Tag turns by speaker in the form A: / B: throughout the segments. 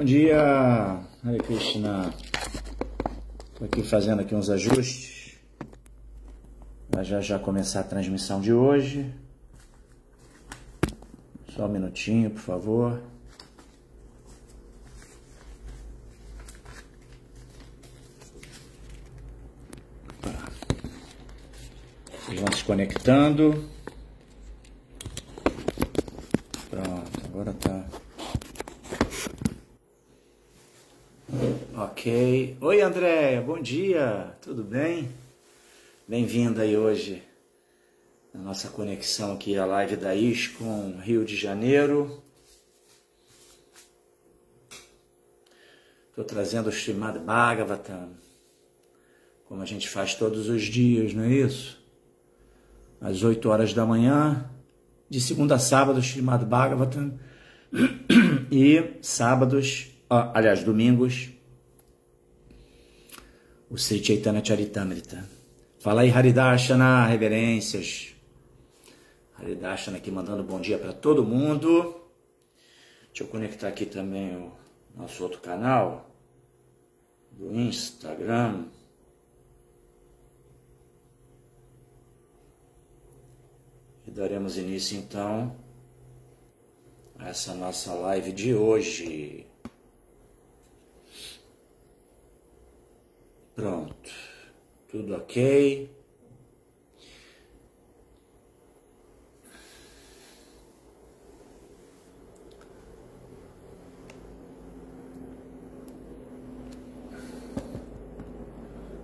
A: Bom dia, Hare Krishna. Estou aqui fazendo aqui uns ajustes para já começar a transmissão de hoje. Só um minutinho, por favor. Vocês vão se conectando. Pronto, agora tá. Ok. Oi, Andréia, bom dia, tudo bem? Bem-vinda aí hoje na nossa conexão aqui, a live da ISKCON Rio de Janeiro. Estou trazendo o Srimad Bhagavatam, como a gente faz todos os dias, não é isso? Às 8 horas da manhã, de segunda a sábado, Srimad Bhagavatam, e sábados, domingos, o Sri Chaitanya Charitamrita. Fala aí, Haridashana, reverências. Haridashana aqui mandando bom dia para todo mundo. Deixa eu conectar aqui também o nosso outro canal do Instagram. E daremos início então a essa nossa live de hoje. Pronto, tudo ok.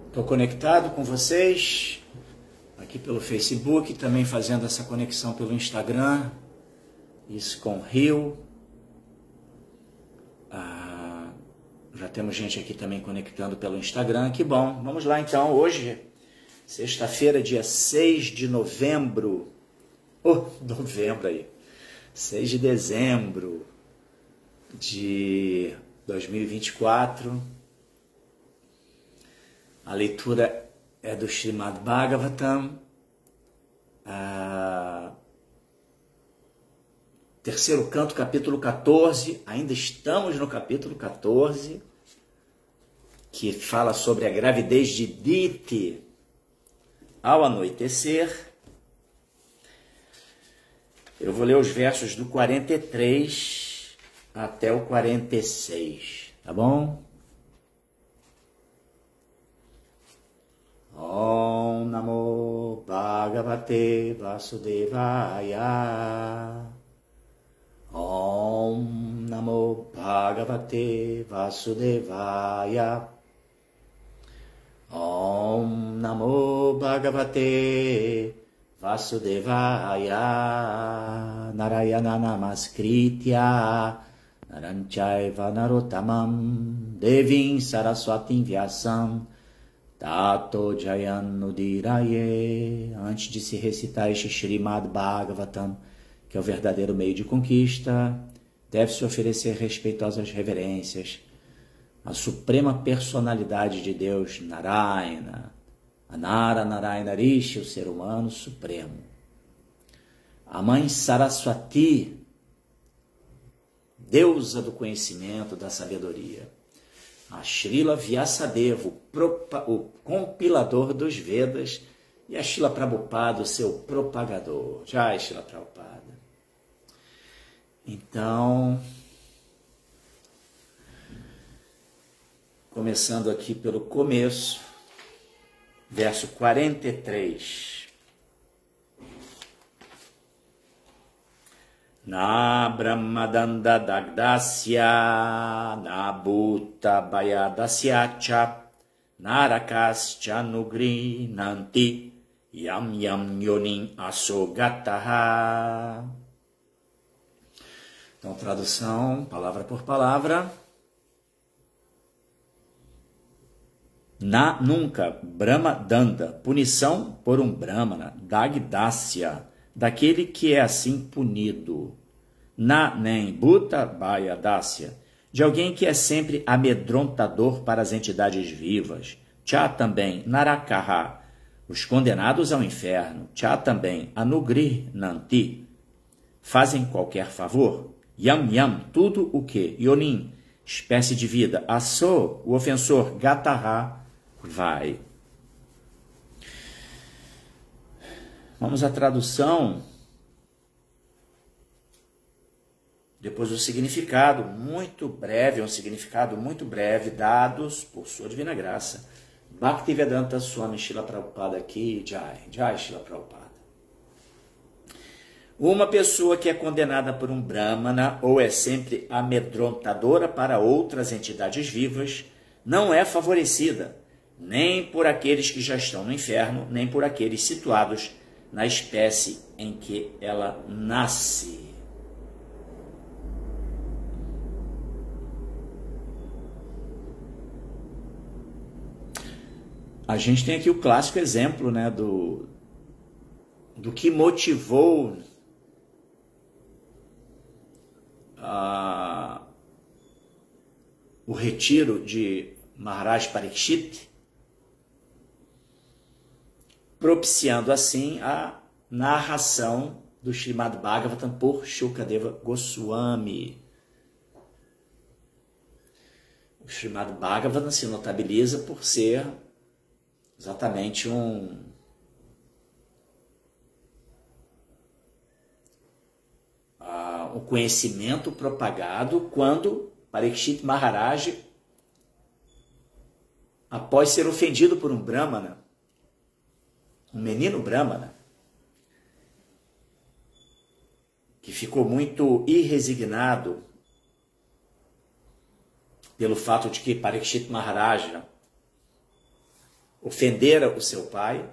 A: Estou conectado com vocês aqui pelo Facebook, também fazendo essa conexão pelo Instagram, ISKCON Rio. Já temos gente aqui também conectando pelo Instagram, que bom. Vamos lá então, hoje, sexta-feira, dia 6 de novembro, 6 de dezembro de 2024. A leitura é do Srimad Bhagavatam, terceiro canto, capítulo 14, ainda estamos no capítulo 14, que fala sobre a gravidez de Diti ao anoitecer. Eu vou ler os versos do 43 até o 46, tá bom? Om Namo Bhagavate Vasudevaya. Om Namo Bhagavate Vasudevaya. Om Namo Bhagavate Vasudevaya. Narayana Namaskritya Naranchaiva Narottamam Devim Saraswatim Vyasam Tato Jayanudiraye. Antes de se recitar este Srimad Bhagavatam, que é o verdadeiro meio de conquista, deve-se oferecer respeitosas reverências à suprema personalidade de Deus, Narayana, Anara Narayana Rishi, o ser humano supremo. A mãe Saraswati, deusa do conhecimento, da sabedoria. A Srila Vyasadeva, o compilador dos Vedas, e a Srila Prabhupada, o seu propagador. Jai, Srila Prabhupada. Então, começando aqui pelo começo, verso 43. Na Brahmadanda Dagdasya, na Bhuta Bayadasya cha, Narakascha Nugri Nanti, Yam Yam Yonin Asogataha. Então, tradução, palavra por palavra. Nunca, Brahmadanda, punição por um Brahmana, Dagdasya, daquele que é assim punido. Nem Bhuta Bayadasya, de alguém que é sempre amedrontador para as entidades vivas. Cha também, Narakaha, os condenados ao inferno. Cha também, Anugri Nanti, fazem qualquer favor. Yam Yam, tudo o que? Yonin, espécie de vida. Aso, o ofensor, gataha, vai. Vamos à tradução. Depois o significado, muito breve, um significado muito breve, dados por sua divina graça. Bhaktivedanta Swami Srila Prabhupada aqui, Jai Srila Prabhupada. Uma pessoa que é condenada por um Brahmana ou é sempre amedrontadora para outras entidades vivas, não é favorecida, nem por aqueles que já estão no inferno, nem por aqueles situados na espécie em que ela nasce. A gente tem aqui o clássico exemplo, né, do que motivou o retiro de Maharaj Parikshit, propiciando assim a narração do Srimad Bhagavatam por Shukadeva Goswami. O Srimad Bhagavatam se notabiliza por ser exatamente um conhecimento propagado quando Parikshit Maharaj, após ser ofendido por um Brahmana, um menino Brahmana, que ficou muito irresignado pelo fato de que Parikshit Maharaj ofendera o seu pai,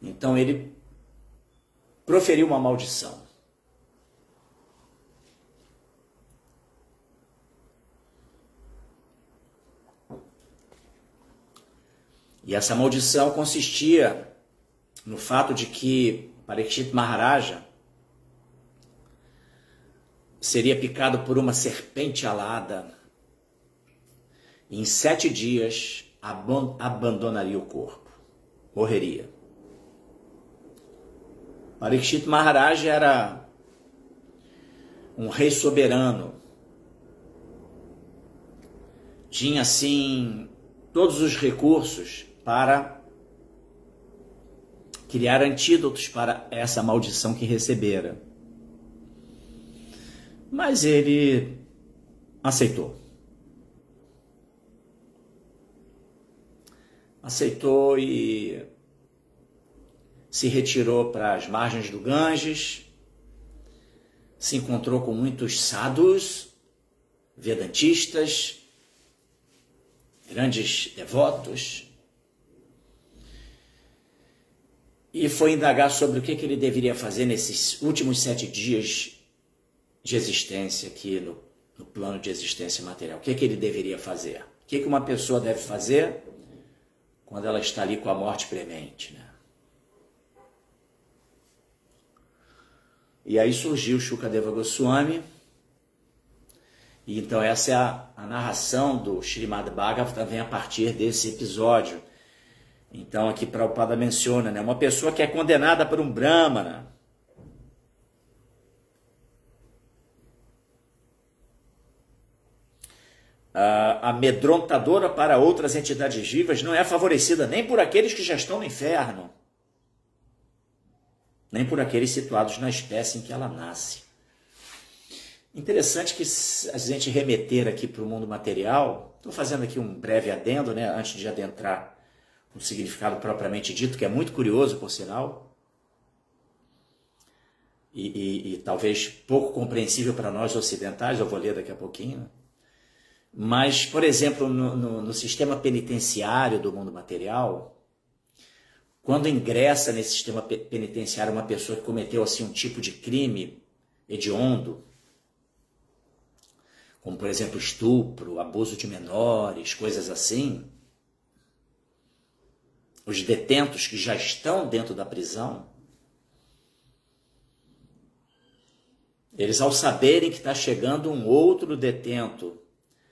A: então ele proferiu uma maldição. E essa maldição consistia no fato de que Parikshit Maharaj seria picado por uma serpente alada e em 7 dias abandonaria o corpo, morreria. Parikshit Maharaj era um rei soberano, tinha assim todos os recursos para criar antídotos para essa maldição que recebera. Mas ele aceitou. Aceitou e se retirou para as margens do Ganges, se encontrou com muitos sadhus, vedantistas, grandes devotos, e foi indagar sobre o que ele deveria fazer nesses últimos 7 dias de existência aqui no plano de existência material. O que ele deveria fazer? O que uma pessoa deve fazer quando ela está ali com a morte premente, né? E aí surgiu Shukadeva Goswami, e então essa é a narração do Srimad Bhagavatam, vem a partir desse episódio. Então aqui Prabhupada menciona, né, uma pessoa que é condenada por um Brahmana, amedrontadora para outras entidades vivas, não é favorecida nem por aqueles que já estão no inferno, nem por aqueles situados na espécie em que ela nasce. Interessante que a gente remeter aqui para o mundo material, estou fazendo aqui um breve adendo, né, antes de adentrar no significado propriamente dito, que é muito curioso, por sinal, e talvez pouco compreensível para nós ocidentais, eu vou ler daqui a pouquinho, né? Mas, por exemplo, no sistema penitenciário do mundo material, quando ingressa nesse sistema penitenciário uma pessoa que cometeu assim, um tipo de crime hediondo, como, por exemplo, estupro, abuso de menores, coisas assim, os detentos que já estão dentro da prisão, eles, ao saberem que está chegando um outro detento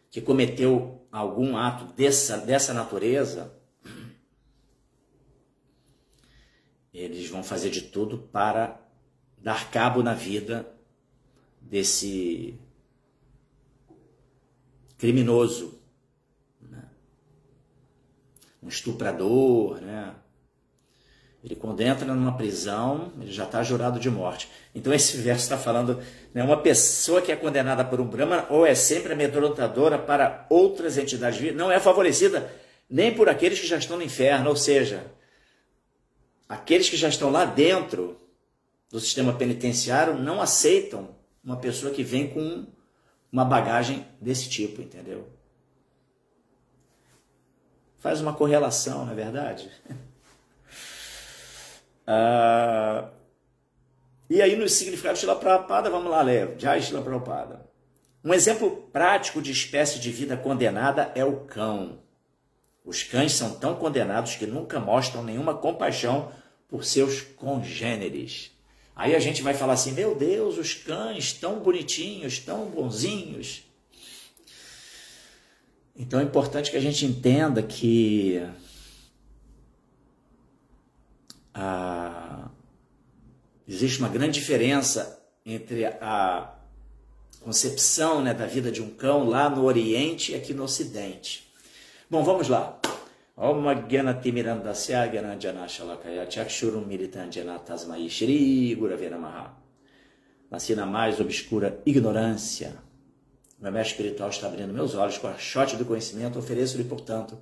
A: que cometeu algum ato dessa natureza, eles vão fazer de tudo para dar cabo na vida desse criminoso, né? Um estuprador, né? Ele, quando entra numa prisão, ele já está jurado de morte. Então esse verso está falando, né, uma pessoa que é condenada por um Brahmana ou é sempre amedrontadora para outras entidades vivas, não é favorecida nem por aqueles que já estão no inferno, ou seja, aqueles que já estão lá dentro do sistema penitenciário não aceitam uma pessoa que vem com uma bagagem desse tipo, entendeu? Faz uma correlação, não é verdade? E aí, no significado de Srila Prabhupada, vamos lá ler. Jai Srila Prabhupada. Um exemplo prático de espécie de vida condenada é o cão. Os cães são tão condenados que nunca mostram nenhuma compaixão por seus congêneres. Aí a gente vai falar assim, meu Deus, os cães tão bonitinhos, tão bonzinhos. Então é importante que a gente entenda que existe uma grande diferença entre a concepção, né, da vida de um cão lá no Oriente e aqui no Ocidente. Bom, vamos lá. Om Gyana Timirandasya Gyananjana Shalakaya Chakshurum Militanjana Tasmai Shri Gurave Namaha. Nasci na mais obscura ignorância. Meu mestre espiritual está abrindo meus olhos com a chote do conhecimento. Ofereço-lhe, portanto,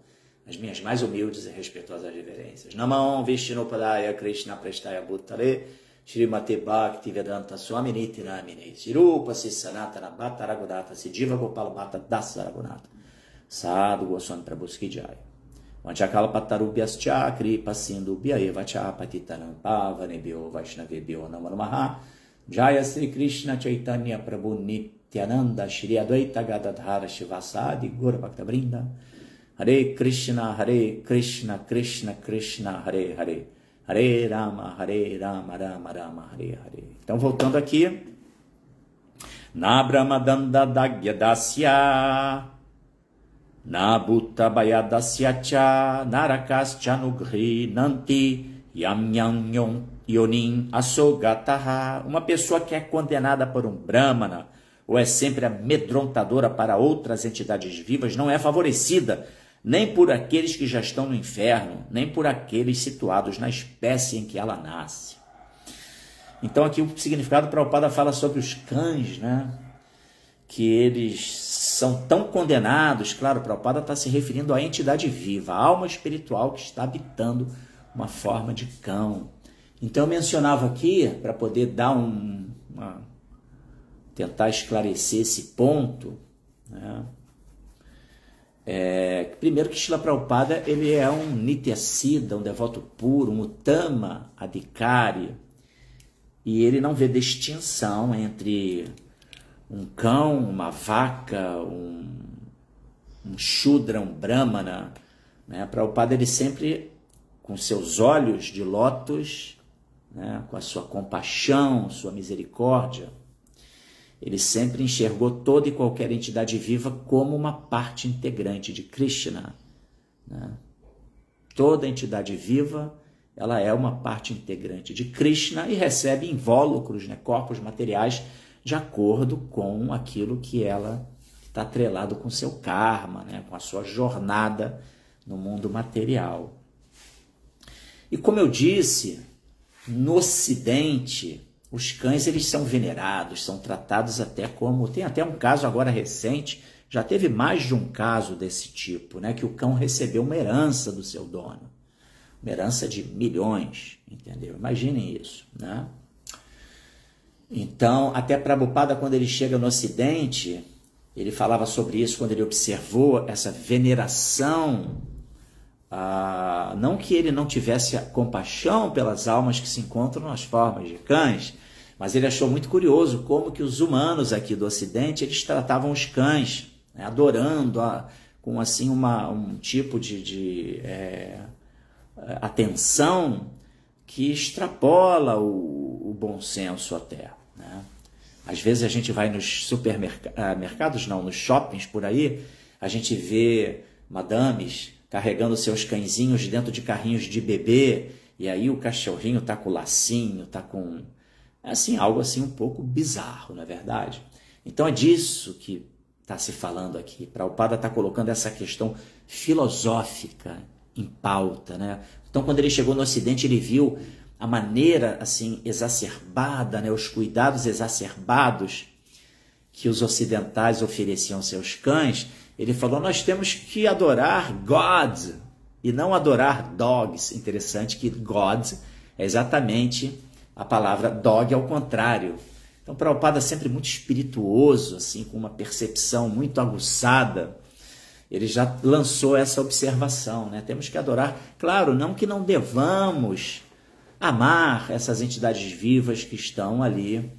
A: as minhas mais humildes e respeitosas reverências. Namam Vishnupadaya Krishna Prestaya Bhuttale Shrimate Bhakti Vedanta Swaminiti Namine Sirupa Sissanatana Bhatta Raghunatha Siddhiva Gopala Bhatta Dasa Raghunatha Sadhu Goswami Prabhuski Jaya Vanchakala Patarubhyascha Kripa Sindhu Bhyaeva Cha Patitanam Pavanebhyo Vaishnavebhyo Namo Namaha Jaya Sri Krishna Chaitanya Prabhu Nityananda Shri Advaita Gadadhara Shivasadi Gaura Bhakta Brinda Hare Krishna Krishna Krishna Hare Hare Hare Rama Rama Rama Hare Hare. Então voltando aqui, Na Brahmadanda Dagyadasya Na Bhuta Bayadasya Cha Narakascha Nugri Nanti Yam Yam Yonin Asogataha. Uma pessoa que é condenada por um Brahmana ou é sempre amedrontadora para outras entidades vivas não é favorecida nem por aqueles que já estão no inferno, nem por aqueles situados na espécie em que ela nasce. Então aqui o significado Prabhupada fala sobre os cães, né? Que eles são tão condenados. Claro, Prabhupada está se referindo à entidade viva, à alma espiritual que está habitando uma forma de cão. Então eu mencionava aqui, para poder dar tentar esclarecer esse ponto, né? Primeiro que Srila Prabhupada ele é um Nityasiddha, um devoto puro, um Uttama Adhikari, e ele não vê distinção entre um cão, uma vaca, um Shudra, um Brahmana, né? Prabhupada ele sempre, com seus olhos de lótus, né? Com a sua compaixão, sua misericórdia, ele sempre enxergou toda e qualquer entidade viva como uma parte integrante de Krishna, né? Toda entidade viva, ela é uma parte integrante de Krishna e recebe invólucros, né, corpos materiais, de acordo com aquilo que ela está atrelado com seu karma, né, com a sua jornada no mundo material. E como eu disse, no Ocidente, os cães eles são venerados, são tratados até como... Tem até um caso agora recente, já teve mais de um caso desse tipo, né? Que o cão recebeu uma herança do seu dono. Uma herança de milhões, entendeu? Imaginem isso, né? Então, até Prabhupada, quando ele chega no Ocidente, ele falava sobre isso quando ele observou essa veneração. Não que ele não tivesse a compaixão pelas almas que se encontram nas formas de cães, mas ele achou muito curioso como que os humanos aqui do Ocidente eles tratavam os cães, né, adorando, com assim um tipo de atenção que extrapola o bom senso até, né? Às vezes a gente vai nos supermercados, não, nos shoppings por aí, a gente vê madames carregando seus cãezinhos dentro de carrinhos de bebê, e aí o cachorrinho tá com lacinho, tá com... assim, algo assim um pouco bizarro, não é verdade? Então é disso que está se falando aqui. Prabhupada está colocando essa questão filosófica em pauta, né? Então, quando ele chegou no Ocidente, ele viu a maneira assim exacerbada, né? Os cuidados exacerbados que os ocidentais ofereciam aos seus cães. Ele falou, nós temos que adorar God e não adorar dogs. Interessante que God é exatamente a palavra dog ao contrário. Então, Prabhupada sempre muito espirituoso, assim, com uma percepção muito aguçada, ele já lançou essa observação, né? Temos que adorar, claro, não que não devamos amar essas entidades vivas que estão ali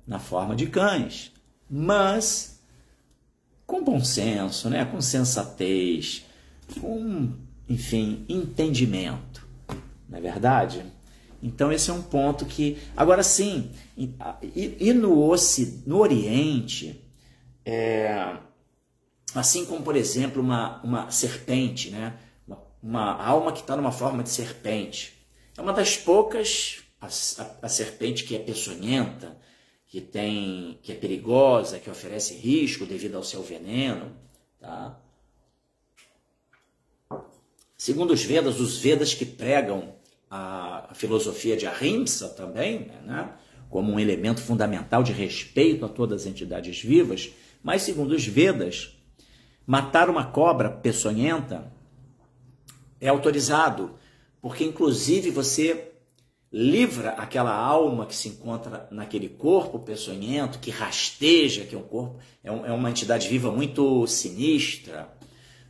A: na forma de cães, mas com bom senso, né? Com sensatez, com, enfim, entendimento, não é verdade? Então, esse é um ponto que... Agora, sim, e no Oriente, assim como, por exemplo, uma serpente, né? Uma alma que está numa forma de serpente. É uma das poucas, a serpente que é peçonhenta, que é perigosa, que oferece risco devido ao seu veneno. Tá? Segundo os Vedas que pregam a filosofia de Ahimsa também, né? Como um elemento fundamental de respeito a todas as entidades vivas, mas segundo os Vedas, matar uma cobra peçonhenta é autorizado, porque inclusive você livra aquela alma que se encontra naquele corpo peçonhento, que rasteja, que é um corpo, é uma entidade viva muito sinistra,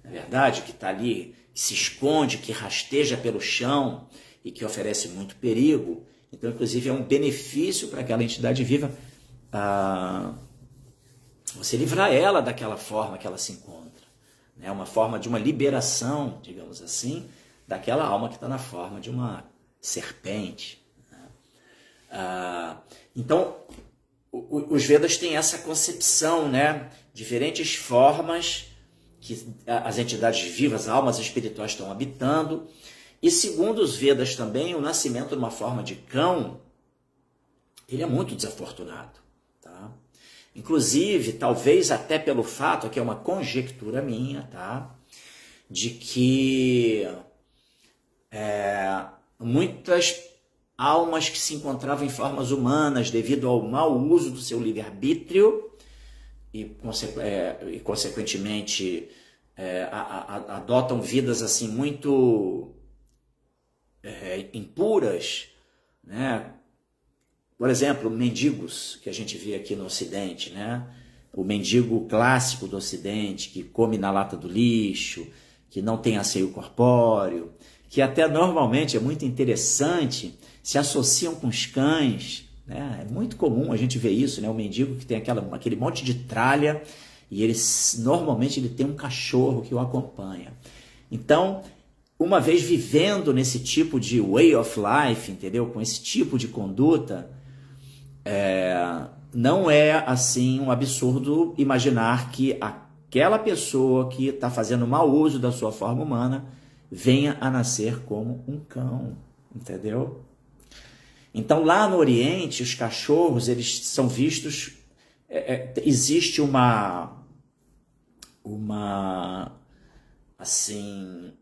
A: na verdade, que está ali, que se esconde, que rasteja pelo chão e que oferece muito perigo. Então, inclusive, é um benefício para aquela entidade viva você livrar ela daquela forma que ela se encontra. É uma forma de uma liberação, digamos assim, daquela alma que está na forma de uma serpente. Então, os Vedas têm essa concepção, né? Diferentes formas que as entidades vivas, almas espirituais estão habitando. E segundo os Vedas também, o nascimento numa forma de cão, ele é muito desafortunado. Tá? Inclusive, talvez até pelo fato, que é uma conjectura minha, tá? De que muitas almas que se encontravam em formas humanas devido ao mau uso do seu livre-arbítrio e consequentemente, adotam vidas assim muito impuras, né? Por exemplo, mendigos que a gente vê aqui no Ocidente, né? O mendigo clássico do Ocidente, que come na lata do lixo, que não tem asseio corpóreo, que até normalmente é muito interessante, se associam com os cães, né? É muito comum a gente ver isso, né? O mendigo que tem aquele monte de tralha e normalmente ele tem um cachorro que o acompanha. Então, uma vez vivendo nesse tipo de way of life, entendeu? Com esse tipo de conduta, não é assim um absurdo imaginar que aquela pessoa que está fazendo mau uso da sua forma humana venha a nascer como um cão, entendeu? Então, lá no Oriente, os cachorros, eles são vistos... existe assim...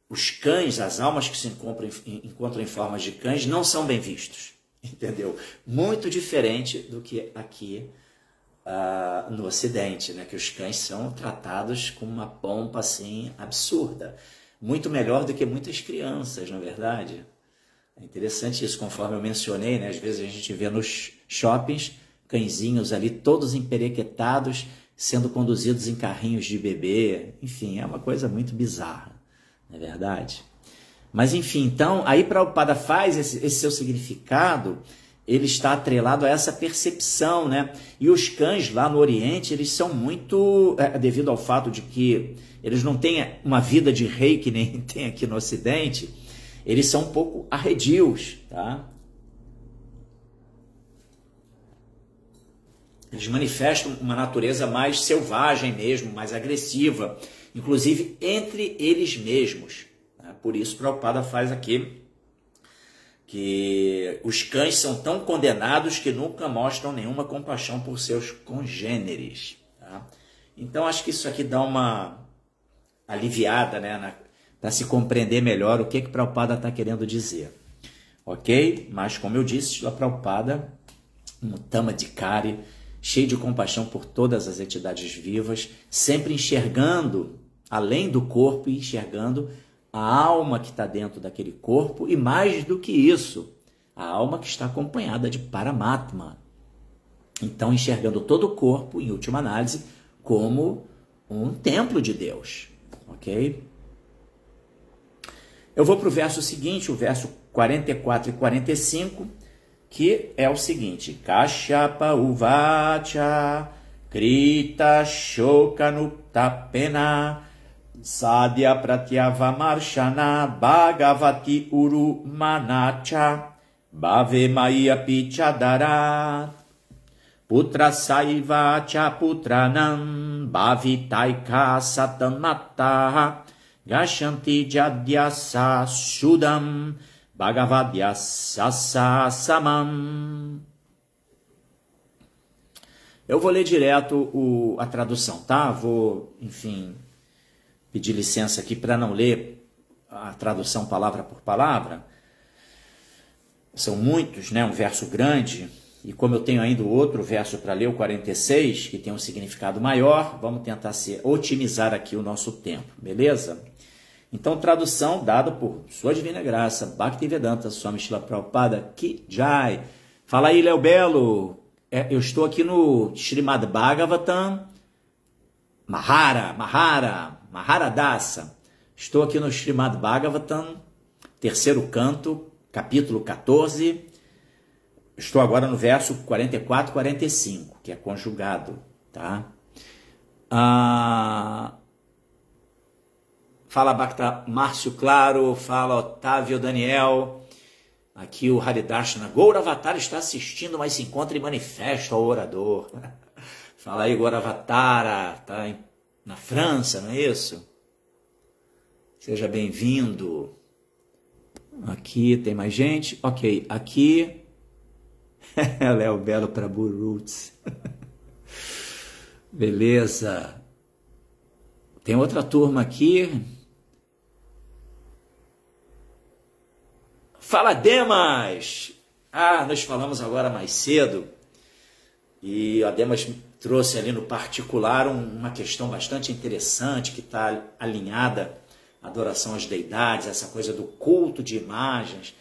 A: Os cães, as almas que se encontram em formas de cães, não são bem vistos, entendeu? Muito diferente do que aqui no Ocidente, né? Que os cães são tratados com uma pompa assim absurda. Muito melhor do que muitas crianças, não é verdade? É interessante isso, conforme eu mencionei, né? Às vezes a gente vê nos shoppings cãezinhos ali todos emperequetados, sendo conduzidos em carrinhos de bebê. Enfim, é uma coisa muito bizarra. Não é verdade? Mas enfim, então, aí Prabhupada faz esse seu significado, ele está atrelado a essa percepção, né? E os cães lá no Oriente, eles são muito, devido ao fato de que eles não têm uma vida de rei que nem tem aqui no Ocidente, eles são um pouco arredios, tá? Eles manifestam uma natureza mais selvagem mesmo, mais agressiva, inclusive entre eles mesmos. Por isso, Prabhupada faz aqui que os cães são tão condenados que nunca mostram nenhuma compaixão por seus congêneres. Tá? Então, acho que isso aqui dá uma aliviada, né, para se compreender melhor o que Prabhupada está querendo dizer. Ok? Mas, como eu disse, Srila Prabhupada, um Tamadikari, cheio de compaixão por todas as entidades vivas, sempre enxergando além do corpo e enxergando a alma que está dentro daquele corpo e, mais do que isso, a alma que está acompanhada de Paramatma. Então, enxergando todo o corpo, em última análise, como um templo de Deus. Ok? Eu vou para o verso seguinte, o verso 44 e 45, que é o seguinte: Kashyapa uvacha krita shokanuptapena sadhya pratyavamarshana bhagavati uru manacha bhave maya pichadarat putra saiva cha putranam bhavitaika satanmata gashanti jadyasa sudam bhagavadyasa samam. Eu vou ler direto a tradução, tá? Vou, enfim, pedir licença aqui para não ler a tradução palavra por palavra. São muitos, né? Um verso grande. E como eu tenho ainda outro verso para ler, o 46, que tem um significado maior, vamos tentar otimizar aqui o nosso tempo, beleza? Então, tradução dada por Sua Divina Graça, Bhaktivedanta Swami Srila Prabhupada Ki Jai. Fala aí, Léo Belo. Eu estou aqui no Srimad Bhagavatam Maharadasa. Estou aqui no Srimad Bhagavatam, terceiro canto, capítulo 14. Estou agora no verso 44 e 45, que é conjugado, tá? Fala Bhakta Márcio Claro, fala Otávio Daniel. Aqui o Haridarshana Gauravatar está assistindo, mas se encontra em manifesto ao orador. Fala aí, Gauravatara, tá na França, não é isso? Seja bem-vindo. Aqui tem mais gente. Ok, aqui Léo Belo para Burroots. Beleza. Tem outra turma aqui. Fala, Demas! Nós falamos agora mais cedo. E a Demas trouxe ali no particular uma questão bastante interessante que está alinhada à adoração às deidades, essa coisa do culto de imagens.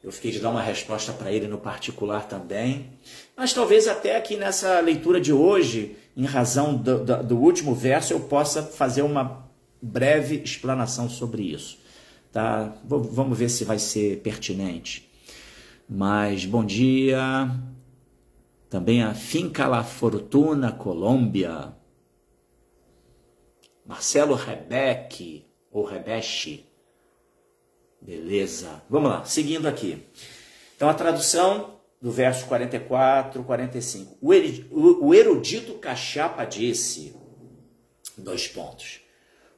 A: Eu fiquei de dar uma resposta para ele no particular também. Mas talvez até aqui nessa leitura de hoje, em razão do último verso, eu possa fazer uma breve explanação sobre isso. Tá? Vamos ver se vai ser pertinente. Mas bom dia. Também a Finca La Fortuna, Colômbia. Marcelo Rebeque, ou Rebeche. Beleza. Vamos lá, seguindo aqui. Então, a tradução do verso 44, 45. O erudito Kashyapa disse, :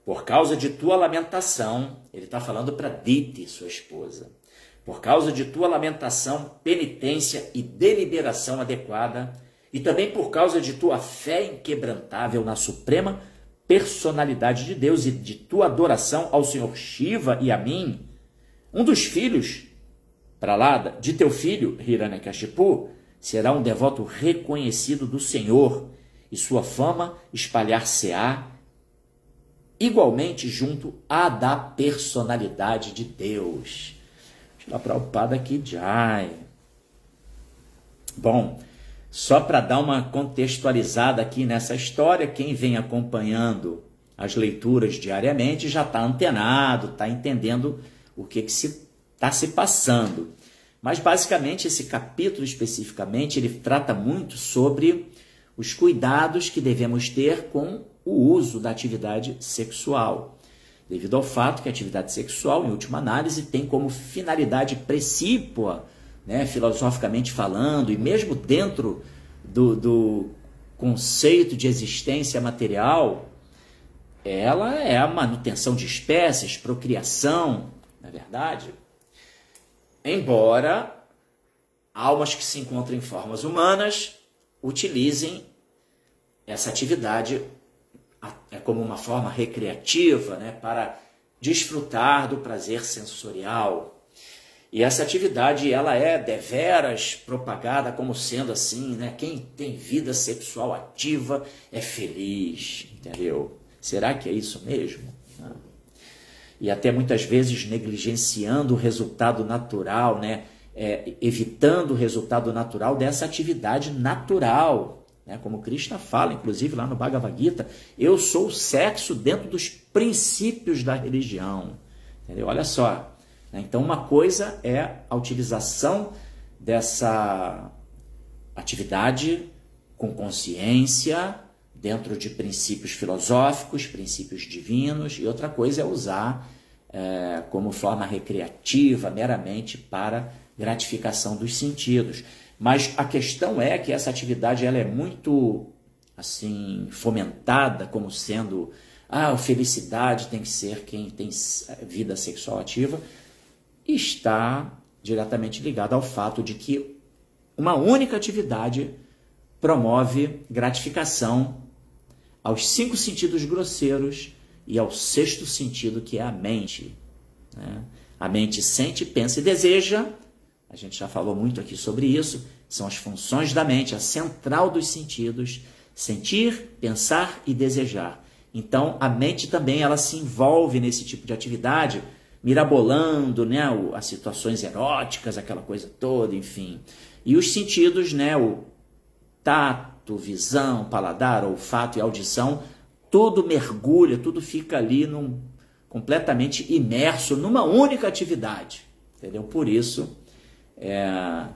A: por causa de tua lamentação, ele está falando para Diti, sua esposa, por causa de tua lamentação, penitência e deliberação adequada, e também por causa de tua fé inquebrantável na suprema personalidade de Deus e de tua adoração ao Senhor Shiva e a mim, um dos filhos, Pralada, de teu filho, Hiranyakashipu, será um devoto reconhecido do Senhor, e sua fama espalhar-se-á igualmente junto à da personalidade de Deus. Srila Prabhupada Ki Jai. Bom, só para dar uma contextualizada aqui nessa história, quem vem acompanhando as leituras diariamente já está antenado, está entendendo o que está se passando. Mas, basicamente, esse capítulo especificamente, ele trata muito sobre os cuidados que devemos ter com o uso da atividade sexual, devido ao fato que a atividade sexual, em última análise, tem como finalidade precípua, né, filosoficamente falando, e mesmo dentro do conceito de existência material, ela é a manutenção de espécies, procriação, na verdade. embora almas que se encontram em formas humanas utilizem essa atividade como uma forma recreativa, né, para desfrutar do prazer sensorial. E essa atividade, ela é deveras propagada como sendo assim, né? Quem tem vida sexual ativa é feliz, entendeu? Será que é isso mesmo? E até muitas vezes negligenciando o resultado natural, né? Evitando o resultado natural dessa atividade natural, né? Como Krishna fala, inclusive lá no Bhagavad Gita, eu sou o sexo dentro dos princípios da religião, entendeu? Olha só. Então, uma coisa é a utilização dessa atividade com consciência, dentro de princípios filosóficos, princípios divinos, e outra coisa é usar como forma recreativa, meramente para gratificação dos sentidos. Mas a questão é que essa atividade ela é muito assim fomentada como sendo a felicidade tem que ser quem tem vida sexual ativa, está diretamente ligado ao fato de que uma única atividade promove gratificação aos 5 sentidos grosseiros e ao 6º sentido, que é a mente, né? A mente sente, pensa e deseja. A gente já falou muito aqui sobre isso. São as funções da mente, a central dos sentidos: sentir, pensar e desejar. Então, a mente também ela se envolve nesse tipo de atividade, mirabolando, né, as situações eróticas, aquela coisa toda, enfim. E os sentidos, né, o tato, visão, paladar, olfato e audição, tudo mergulha, tudo fica ali completamente imerso numa única atividade, entendeu? Por isso é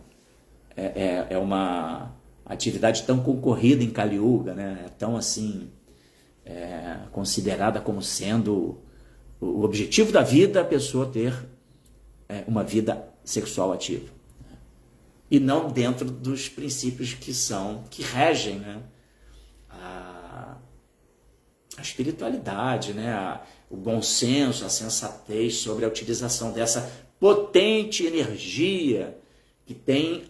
A: uma atividade tão concorrida em Kali Yuga, né? É tão assim considerada como sendo o objetivo da vida, a pessoa ter uma vida sexual ativa. E não dentro dos princípios que regem, né, a espiritualidade, né, o bom senso, a sensatez sobre a utilização dessa potente energia que tem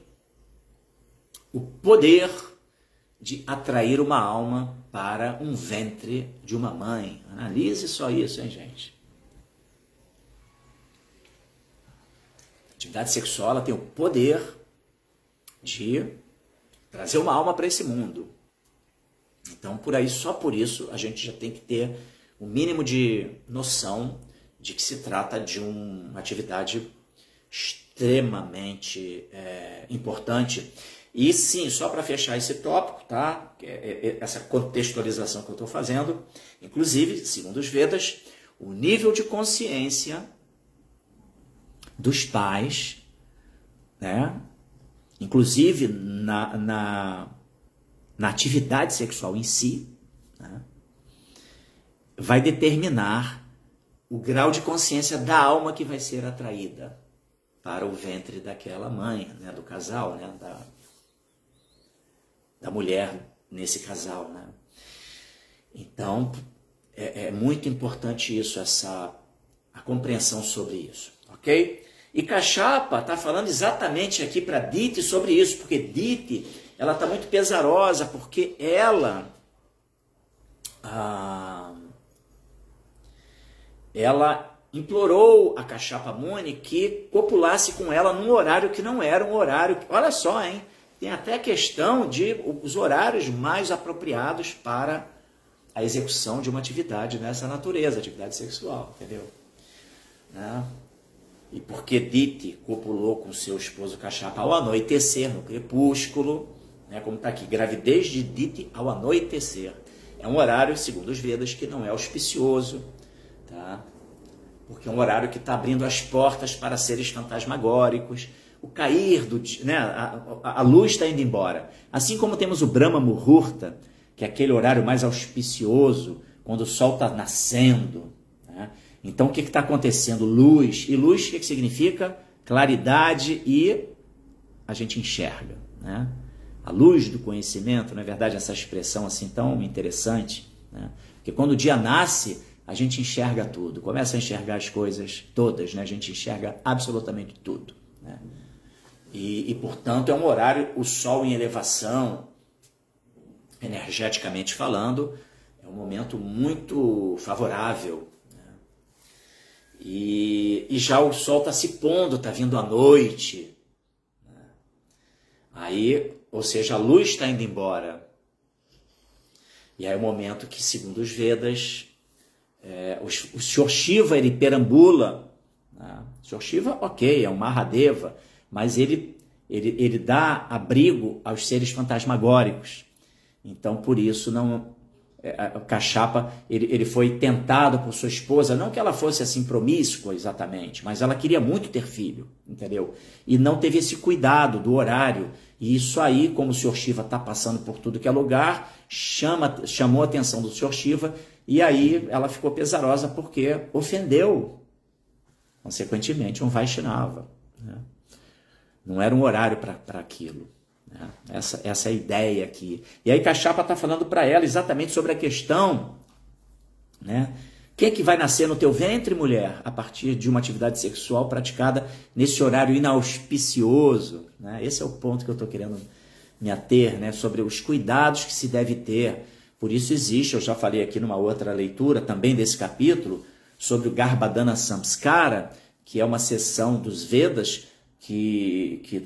A: o poder de atrair uma alma para um ventre de uma mãe. Analise só isso, hein, gente? A atividade sexual ela tem o poder de trazer uma alma para esse mundo. Então, só por isso, a gente já tem que ter o mínimo de noção de que se trata de uma atividade extremamente importante. E sim, só para fechar esse tópico, tá? Essa contextualização que eu estou fazendo, inclusive, segundo os Vedas, o nível de consciência dos pais, né? Inclusive na atividade sexual em si, né? Vai determinar o grau de consciência da alma que vai ser atraída para o ventre daquela mãe, né? Do casal, né? Da mulher nesse casal, né? Então, é muito importante isso, a compreensão sobre isso, ok? E Kashyapa está falando exatamente aqui para Diti sobre isso, porque Diti, ela está muito pesarosa, porque ela implorou a Kashyapa Muni que copulasse com ela num horário que não era um horário... Olha só, hein? Tem até a questão de os horários mais apropriados para a execução de uma atividade dessa natureza, atividade sexual, entendeu? Né? E porque Diti copulou com seu esposo Kashyapa ao anoitecer, no crepúsculo, né? Como está aqui, gravidez de Diti ao anoitecer. É um horário, segundo os Vedas, que não é auspicioso, tá? Porque é um horário que está abrindo as portas para seres fantasmagóricos, o cair do dia, né? A luz está indo embora. Assim como temos o Brahma Muhurta, que é aquele horário mais auspicioso, quando o sol está nascendo, né? Então, o que está acontecendo? Luz. E luz, o que significa? Claridade e a gente enxerga, né? A luz do conhecimento, na verdade, essa expressão assim tão interessante, né? Porque quando o dia nasce, a gente enxerga tudo, começa a enxergar as coisas todas, né? A gente enxerga absolutamente tudo, né? portanto, é um horário, o Sol em elevação, energeticamente falando, é um momento muito favorável, né? E já o Sol está se pondo, está vindo à noite, né? Aí, ou seja, a luz está indo embora. E aí é o momento que, segundo os Vedas, o Senhor Shiva, ele perambula, né? O Senhor Shiva, ok, é um Mahadeva, mas ele dá abrigo aos seres fantasmagóricos. Então, por isso, o Kashyapa, ele foi tentado por sua esposa, não que ela fosse assim promíscua exatamente, mas ela queria muito ter filho, entendeu? E não teve esse cuidado do horário. E isso aí, como o Senhor Shiva está passando por tudo que é lugar, chamou a atenção do Senhor Shiva, e aí ela ficou pesarosa porque ofendeu, consequentemente, um Vaishnava, né? Não era um horário para aquilo. Essa é a ideia aqui. E aí Kashyapa está falando para ela exatamente sobre a questão, né? Quem é que vai nascer no teu ventre, mulher, a partir de uma atividade sexual praticada nesse horário inauspicioso, né? Esse é o ponto que eu estou querendo me ater, né? Sobre os cuidados que se deve ter. Por isso existe, eu já falei aqui numa outra leitura, também desse capítulo, sobre o Garbhadana Samskara, que é uma seção dos Vedas,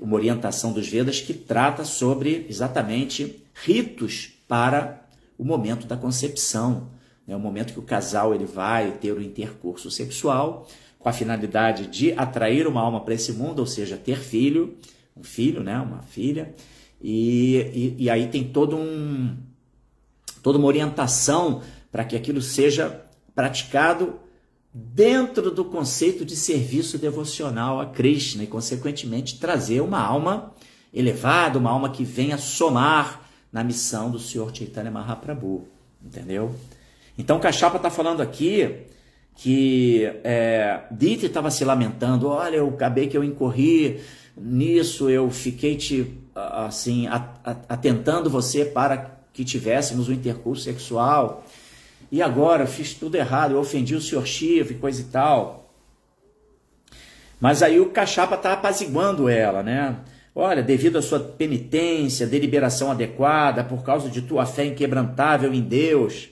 A: uma orientação dos Vedas que trata sobre exatamente ritos para o momento da concepção, né? O momento que o casal ele vai ter o intercurso sexual com a finalidade de atrair uma alma para esse mundo, ou seja, ter filho, um filho, né? Uma filha, e aí tem toda uma orientação para que aquilo seja praticado dentro do conceito de serviço devocional a Krishna e, consequentemente, trazer uma alma elevada, uma alma que venha somar na missão do Senhor Chaitanya Mahaprabhu, entendeu? Então, Kashyapa está falando aqui que Diti estava se lamentando, olha, eu acabei que eu incorri nisso, eu fiquei assim, atentando você para que tivéssemos um intercurso sexual, e agora eu fiz tudo errado, eu ofendi o Senhor Shiva e coisa e tal. Mas aí o Kashyapa está apaziguando ela, né? Olha, devido à sua penitência, deliberação adequada, por causa de tua fé inquebrantável em Deus,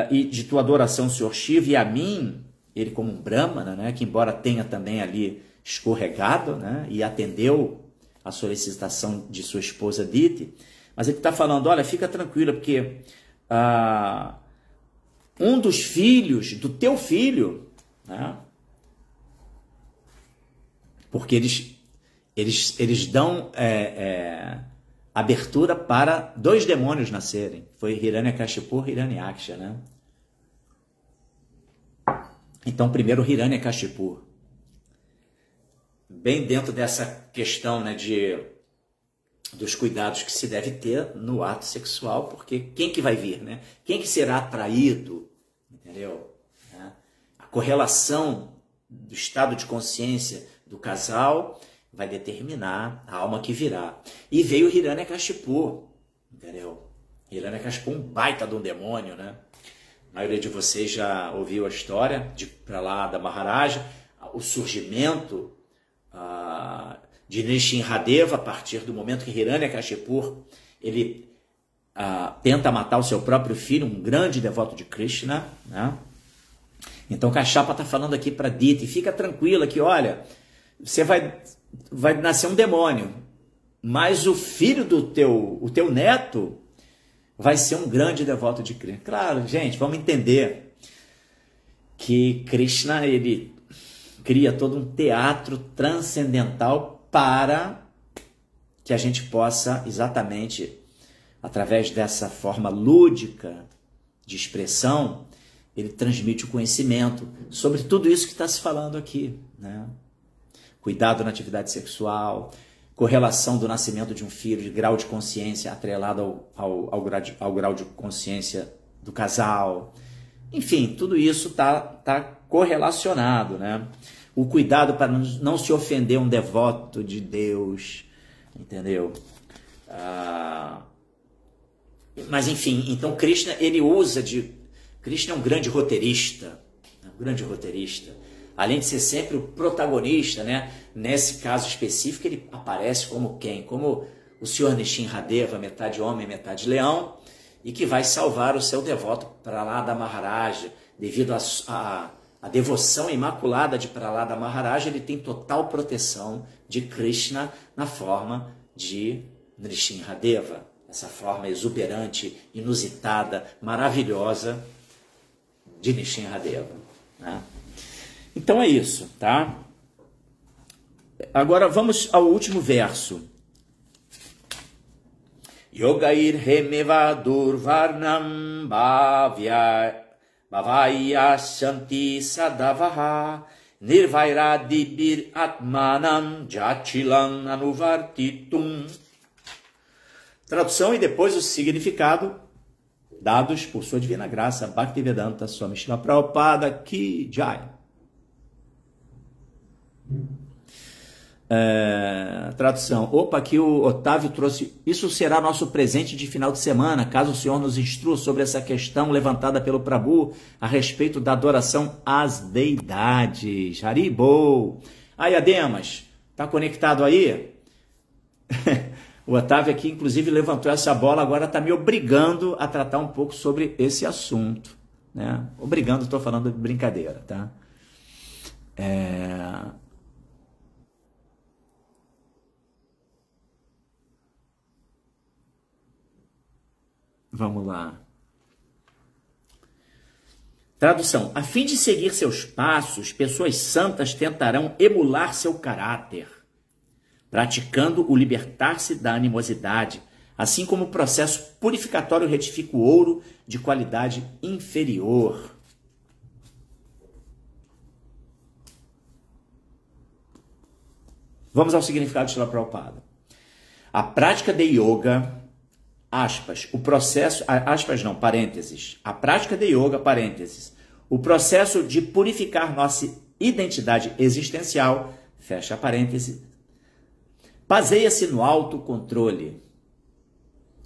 A: e de tua adoração ao Senhor Shiva e a mim, ele como um Brahmana, né? Que embora tenha também ali escorregado, né? E atendeu a solicitação de sua esposa Diti, mas ele está falando, olha, fica tranquila, porque um dos filhos do teu filho, né? Porque eles dão abertura para 2 demônios nascerem. Foi Hiranyakashipu e Hiranyaksha, né? Então, primeiro Hiranyakashipu. Bem dentro dessa questão, né, dos cuidados que se deve ter no ato sexual, porque quem que vai vir, né? Quem que será atraído, entendeu? A correlação do estado de consciência do casal vai determinar a alma que virá. E veio Hiranyakashipu, entendeu? Hiranyakashipu, um baita de um demônio, né? A maioria de vocês já ouviu a história de para lá da Maharaja, o surgimento de Nrsimhadeva a partir do momento que Hiranyakashipu ele tenta matar o seu próprio filho, um grande devoto de Krishna, né? Então Kashyapa está falando aqui para Diti, fica tranquila que, olha, você vai nascer um demônio, mas o filho o teu neto vai ser um grande devoto de Krishna. Claro, gente, vamos entender que Krishna ele cria todo um teatro transcendental para que a gente possa exatamente, através dessa forma lúdica de expressão, ele transmite o conhecimento sobre tudo isso que está se falando aqui, né? Cuidado na atividade sexual, correlação do nascimento de um filho, de grau de consciência atrelado ao grau de consciência do casal. Enfim, tudo isso tá correlacionado, né? O cuidado para não se ofender um devoto de Deus, entendeu? Mas enfim, então Krishna ele usa Krishna é um grande roteirista, além de ser sempre o protagonista, né? Nesse caso específico, ele aparece como quem? Como o Senhor Nrsimhadeva, metade homem, metade leão, e que vai salvar o seu devoto Prahlada Maharaja. Devido à devoção imaculada de Prahlada Maharaja, ele tem total proteção de Krishna na forma de Nrsimhadeva, essa forma exuberante, inusitada, maravilhosa de Nrsimhadeva, né? Então é isso, tá? Agora vamos ao último verso. Yogair hemeva durvarnam bhavaya shanti sadavaha nirvairadibir atmanam jachilan anuvartitum. Tradução e depois o significado dados por sua divina graça, Bhaktivedanta Swami Srila Prabhupada Ki Jai. Tradução. Opa, aqui o Otávio trouxe. Isso será nosso presente de final de semana, caso o senhor nos instrua sobre essa questão levantada pelo Prabhu a respeito da adoração às deidades. Haribol. Aí, Ademas, tá conectado aí? O Otávio aqui, inclusive, levantou essa bola, agora está me obrigando a tratar um pouco sobre esse assunto, né? Obrigando, estou falando de brincadeira, tá? Vamos lá. Tradução. A fim de seguir seus passos, pessoas santas tentarão emular seu caráter, praticando o libertar-se da animosidade, assim como o processo purificatório retifica o ouro de qualidade inferior. Vamos ao significado de Srila Prabhupada. A prática de yoga, aspas, o processo, aspas não, parênteses, a prática de yoga, parênteses, o processo de purificar nossa identidade existencial, fecha parênteses, baseia-se no autocontrole.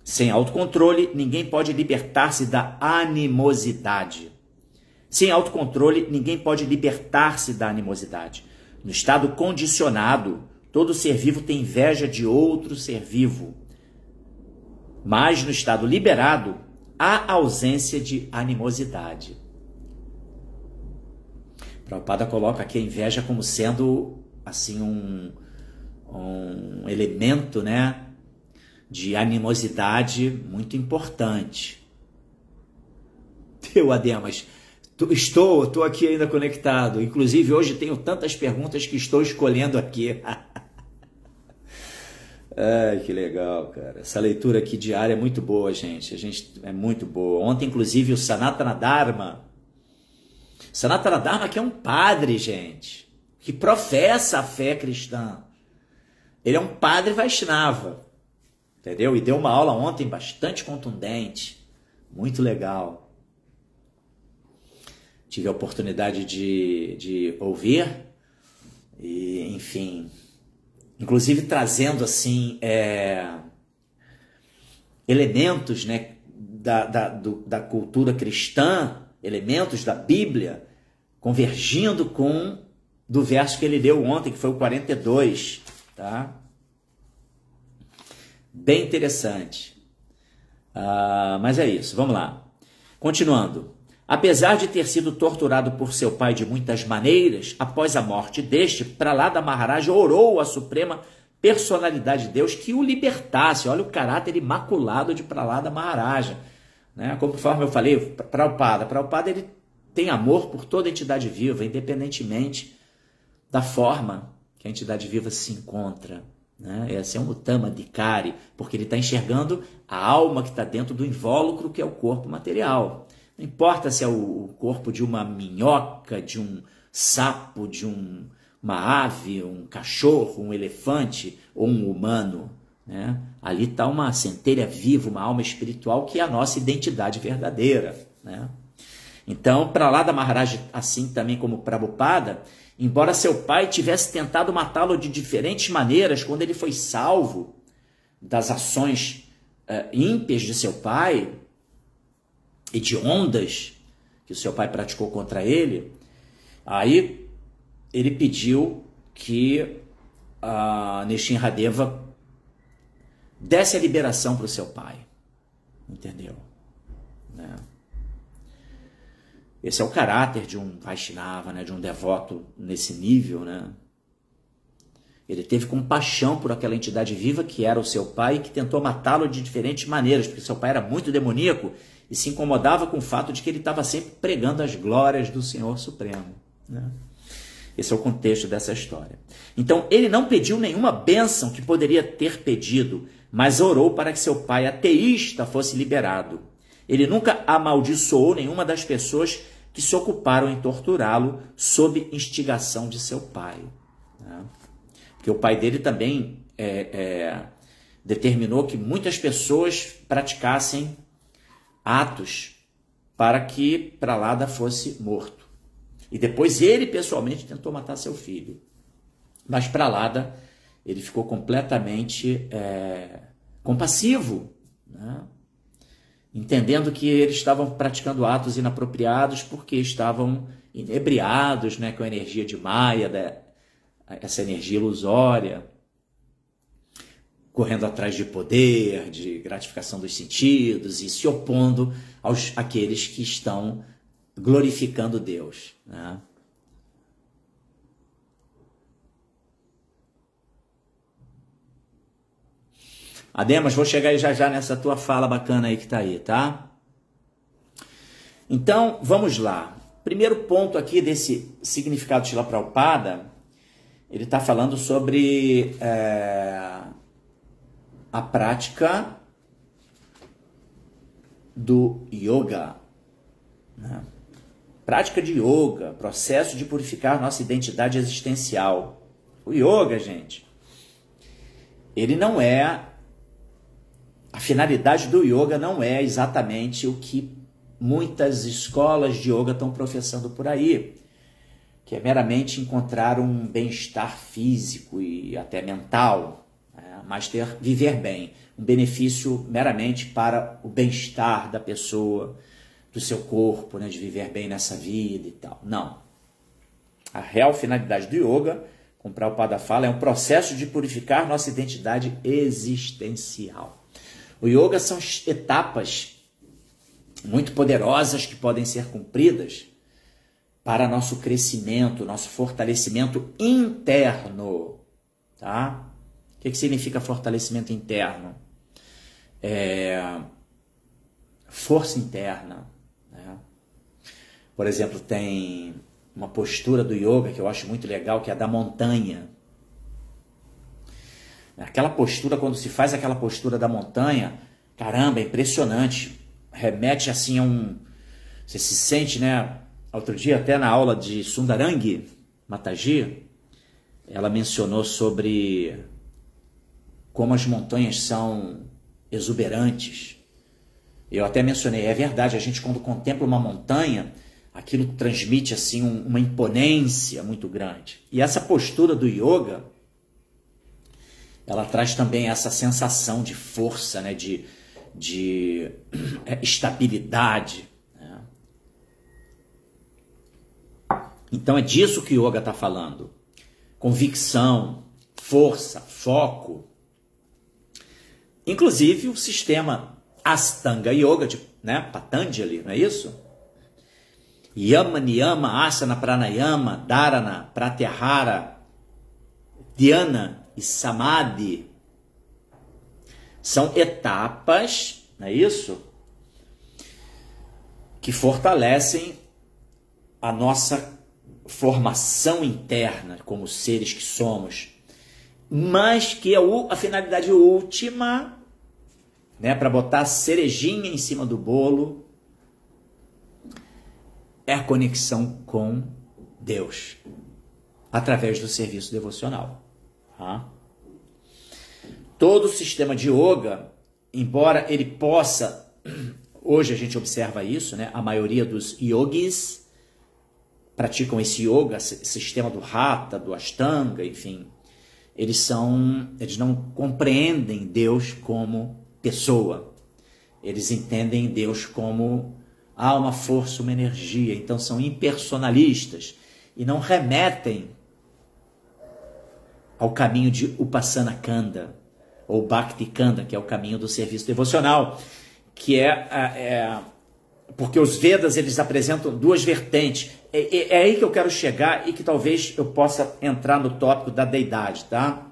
A: Sem autocontrole, ninguém pode libertar-se da animosidade. Sem autocontrole, ninguém pode libertar-se da animosidade. No estado condicionado, todo ser vivo tem inveja de outro ser vivo. Mas no estado liberado, há ausência de animosidade. Prabhupada coloca aqui a inveja como sendo assim um elemento, né, de animosidade muito importante. Eu, Ademas, estou aqui ainda conectado. Inclusive, hoje tenho tantas perguntas que estou escolhendo aqui. Ai, que legal, cara. Essa leitura aqui diária é muito boa, gente. É muito boa. Ontem, inclusive, o Sanatana Dharma. Sanatana Dharma, que é um padre, gente, que professa a fé cristã. Ele é um padre Vaishnava, entendeu? E deu uma aula ontem bastante contundente, muito legal. Tive a oportunidade de ouvir e, enfim, inclusive trazendo assim elementos, né, da cultura cristã, elementos da Bíblia, convergindo com do verso que ele deu ontem, que foi o 42, tá? Bem interessante. Mas é isso, vamos lá. Continuando. Apesar de ter sido torturado por seu pai de muitas maneiras, após a morte deste, Prahlada Maharaja orou à Suprema Personalidade de Deus que o libertasse. Olha o caráter imaculado de Prahlada Maharaja, né? Conforme eu falei, Prabhupada ele tem amor por toda entidade viva, independentemente da forma que a entidade viva se encontra, né? Esse é um Uttama Adhikari, porque ele está enxergando a alma que está dentro do invólucro, que é o corpo material. Não importa se é o corpo de uma minhoca, de um sapo, de uma ave, um cachorro, um elefante ou um humano, né? Ali está uma centelha viva, uma alma espiritual que é a nossa identidade verdadeira, né? Então, Prahlada Maharaja, assim também como Prabhupada, embora seu pai tivesse tentado matá-lo de diferentes maneiras, quando ele foi salvo das ações ímpias de seu pai e de ondas que o seu pai praticou contra ele, aí ele pediu que a Nrsimhadeva desse a liberação para o seu pai. Entendeu? Né? Esse é o caráter de um Vaishnava, né? De um devoto nesse nível, né? Ele teve compaixão por aquela entidade viva que era o seu pai e que tentou matá-lo de diferentes maneiras, porque seu pai era muito demoníaco e se incomodava com o fato de que ele estava sempre pregando as glórias do Senhor Supremo, né? Esse é o contexto dessa história. Então, ele não pediu nenhuma bênção que poderia ter pedido, mas orou para que seu pai ateísta fosse liberado. Ele nunca amaldiçoou nenhuma das pessoas que se ocuparam em torturá-lo sob instigação de seu pai, né? Porque o pai dele também determinou que muitas pessoas praticassem atos para que Prahlada fosse morto. E depois ele pessoalmente tentou matar seu filho. Mas Prahlada, ele ficou completamente compassivo, né? Entendendo que eles estavam praticando atos inapropriados porque estavam inebriados, né, com a energia de Maya, essa energia ilusória, correndo atrás de poder, de gratificação dos sentidos e se opondo àqueles que estão glorificando Deus, né? Ademas, vou chegar aí já nessa tua fala bacana aí que tá aí, tá? Então, vamos lá. Primeiro ponto aqui desse significado de Srila Prabhupada, ele está falando sobre a prática do yoga, né? Prática de yoga, processo de purificar nossa identidade existencial. O yoga, gente, ele não é... A finalidade do yoga não é exatamente o que muitas escolas de yoga estão professando por aí, que é meramente encontrar um bem-estar físico e até mental, né? Mas viver bem, um benefício meramente para o bem-estar da pessoa, do seu corpo, né? De viver bem nessa vida e tal. Não. A real finalidade do yoga, como Prabhupada fala, é um processo de purificar nossa identidade existencial. O yoga são etapas muito poderosas que podem ser cumpridas para nosso crescimento, nosso fortalecimento interno, tá? O que significa fortalecimento interno? Força interna, né? Por exemplo, tem uma postura do yoga que eu acho muito legal, que é a da montanha. Aquela postura, quando se faz aquela postura da montanha, caramba, é impressionante. Remete assim a um... Você se sente, né? Outro dia, até na aula de Sundarangi Mataji, ela mencionou sobre como as montanhas são exuberantes. Eu até mencionei, é verdade, a gente quando contempla uma montanha, aquilo transmite assim uma imponência muito grande. E essa postura do yoga, ela traz também essa sensação de força, né? de estabilidade, né? Então é disso que o yoga está falando. Convicção, força, foco. Inclusive o sistema Astanga Yoga, né? Patanjali, não é isso? Yama, Niyama, Asana, Pranayama, Dharana, Pratyahara, Dhyana e Samadhi são etapas, não é isso? Que fortalecem a nossa formação interna como seres que somos, mas que a finalidade última, né, para botar a cerejinha em cima do bolo, é a conexão com Deus através do serviço devocional. Todo o sistema de yoga, embora ele possa, hoje a gente observa isso, né? A maioria dos yogis praticam esse yoga, sistema do Hatha, do Ashtanga, enfim, eles não compreendem Deus como pessoa, eles entendem Deus como uma força, uma energia, então são impersonalistas e não remetem ao caminho de Upasana Kanda, ou Bhakti Kanda, que é o caminho do serviço devocional, que porque os Vedas eles apresentam duas vertentes. É aí que eu quero chegar e que talvez eu possa entrar no tópico da deidade, tá?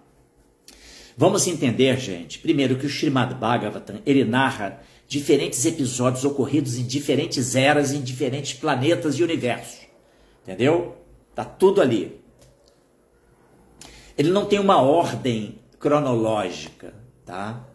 A: Vamos entender, gente, primeiro que o Srimad Bhagavatam, ele narra diferentes episódios ocorridos em diferentes eras, em diferentes planetas e universos. Entendeu? Tá tudo ali. Ele não tem uma ordem cronológica, tá?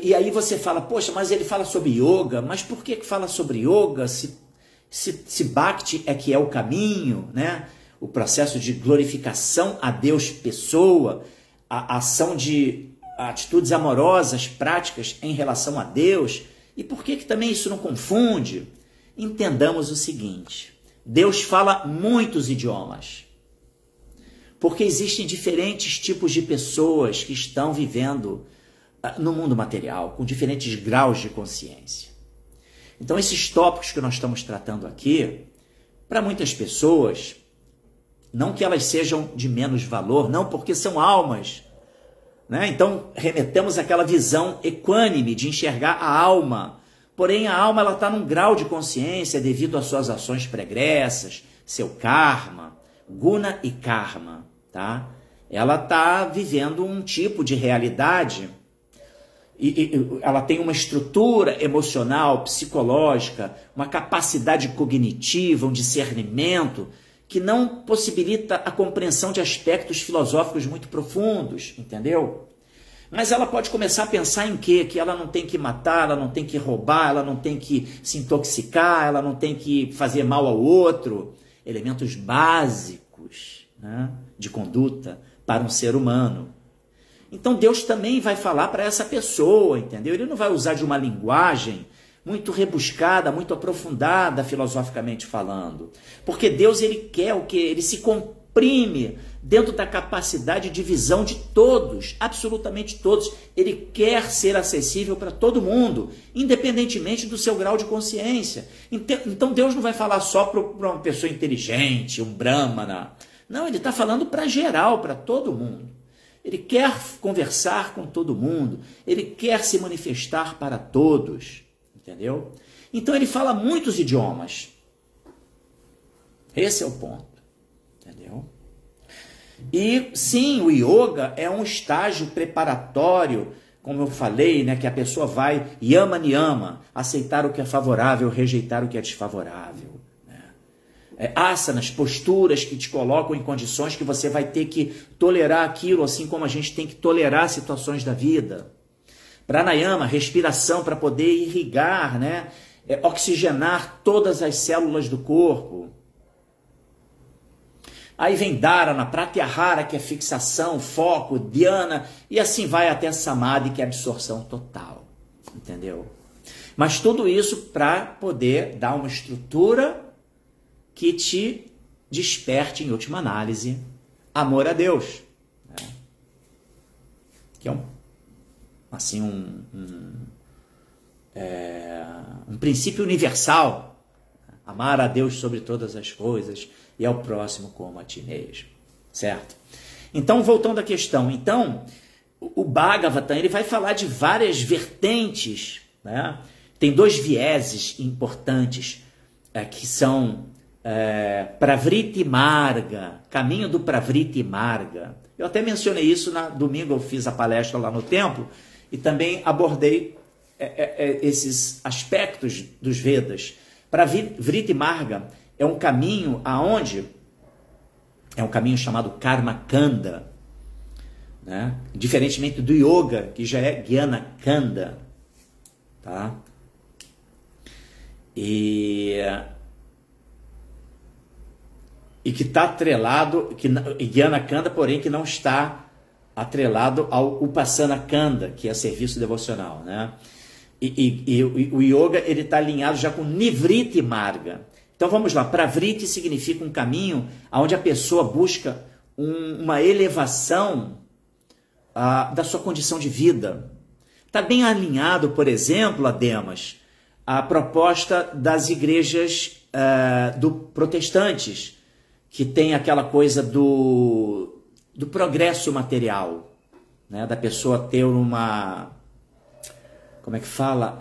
A: E aí você fala, poxa, mas ele fala sobre yoga, mas por que fala sobre yoga se Bhakti é que é o caminho, né? O processo de glorificação a Deus pessoa, a ação de atitudes amorosas, práticas em relação a Deus, e por que também isso não confunde? Entendamos o seguinte, Deus fala muitos idiomas, porque existem diferentes tipos de pessoas que estão vivendo no mundo material, com diferentes graus de consciência. Então, esses tópicos que nós estamos tratando aqui, para muitas pessoas, não que elas sejam de menos valor, não, porque são almas, né? Então, remetemos àquela visão equânime de enxergar a alma. Porém, a alma está num grau de consciência devido às suas ações pregressas, seu karma, guna e karma, tá? Ela está vivendo um tipo de realidade e ela tem uma estrutura emocional, psicológica, uma capacidade cognitiva, um discernimento que não possibilita a compreensão de aspectos filosóficos muito profundos, entendeu? Mas ela pode começar a pensar em quê? Que ela não tem que matar, ela não tem que roubar, ela não tem que se intoxicar, ela não tem que fazer mal ao outro. Elementos básicos, né, de conduta para um ser humano. Então Deus também vai falar para essa pessoa, entendeu? Ele não vai usar de uma linguagem muito rebuscada, muito aprofundada, filosoficamente falando. Porque Deus, ele quer o quê? Ele se comprime dentro da capacidade de visão de todos, absolutamente todos. Ele quer ser acessível para todo mundo, independentemente do seu grau de consciência. Então Deus não vai falar só para uma pessoa inteligente, um brahmana. Não, ele está falando para geral, para todo mundo. Ele quer conversar com todo mundo, ele quer se manifestar para todos. Entendeu? Então ele fala muitos idiomas. Esse é o ponto. Entendeu? E sim, o yoga é um estágio preparatório, como eu falei, né, que a pessoa vai yama niyama, aceitar o que é favorável, rejeitar o que é desfavorável. Né? Asanas, posturas que te colocam em condições que você vai ter que tolerar aquilo, assim como a gente tem que tolerar situações da vida. Pranayama, respiração para poder irrigar, né? Oxigenar todas as células do corpo. Aí vem Dharana, Pratyahara, que é fixação, foco, Dhyana, e assim vai até Samadhi, que é absorção total. Entendeu? Mas tudo isso para poder dar uma estrutura que te desperte, em última análise, amor a Deus. Né? Que é assim, um princípio universal, amar a Deus sobre todas as coisas e ao próximo como a ti mesmo, certo? Então, voltando à questão, então, o Bhagavatam, ele vai falar de várias vertentes, né? Tem dois vieses importantes, que são Pravriti Marga, caminho do Pravriti Marga. Eu até mencionei isso domingo, eu fiz a palestra lá no templo, e também abordei esses aspectos dos Vedas. Pravriti Marga é um caminho é um caminho chamado Karma Kanda, né? Diferentemente do Yoga, que já é Jnana Kanda, tá? E que está atrelado, Jnana Kanda, porém, que não está atrelado ao Upasana Kanda, que é serviço devocional, né? E o yoga, ele está alinhado já com Nivriti Marga. Então vamos lá, Pravriti significa um caminho onde a pessoa busca uma elevação da sua condição de vida. Está bem alinhado, por exemplo, Ademas, a proposta das igrejas protestantes, que tem aquela coisa do progresso material, né? Da pessoa ter uma... Como é que fala?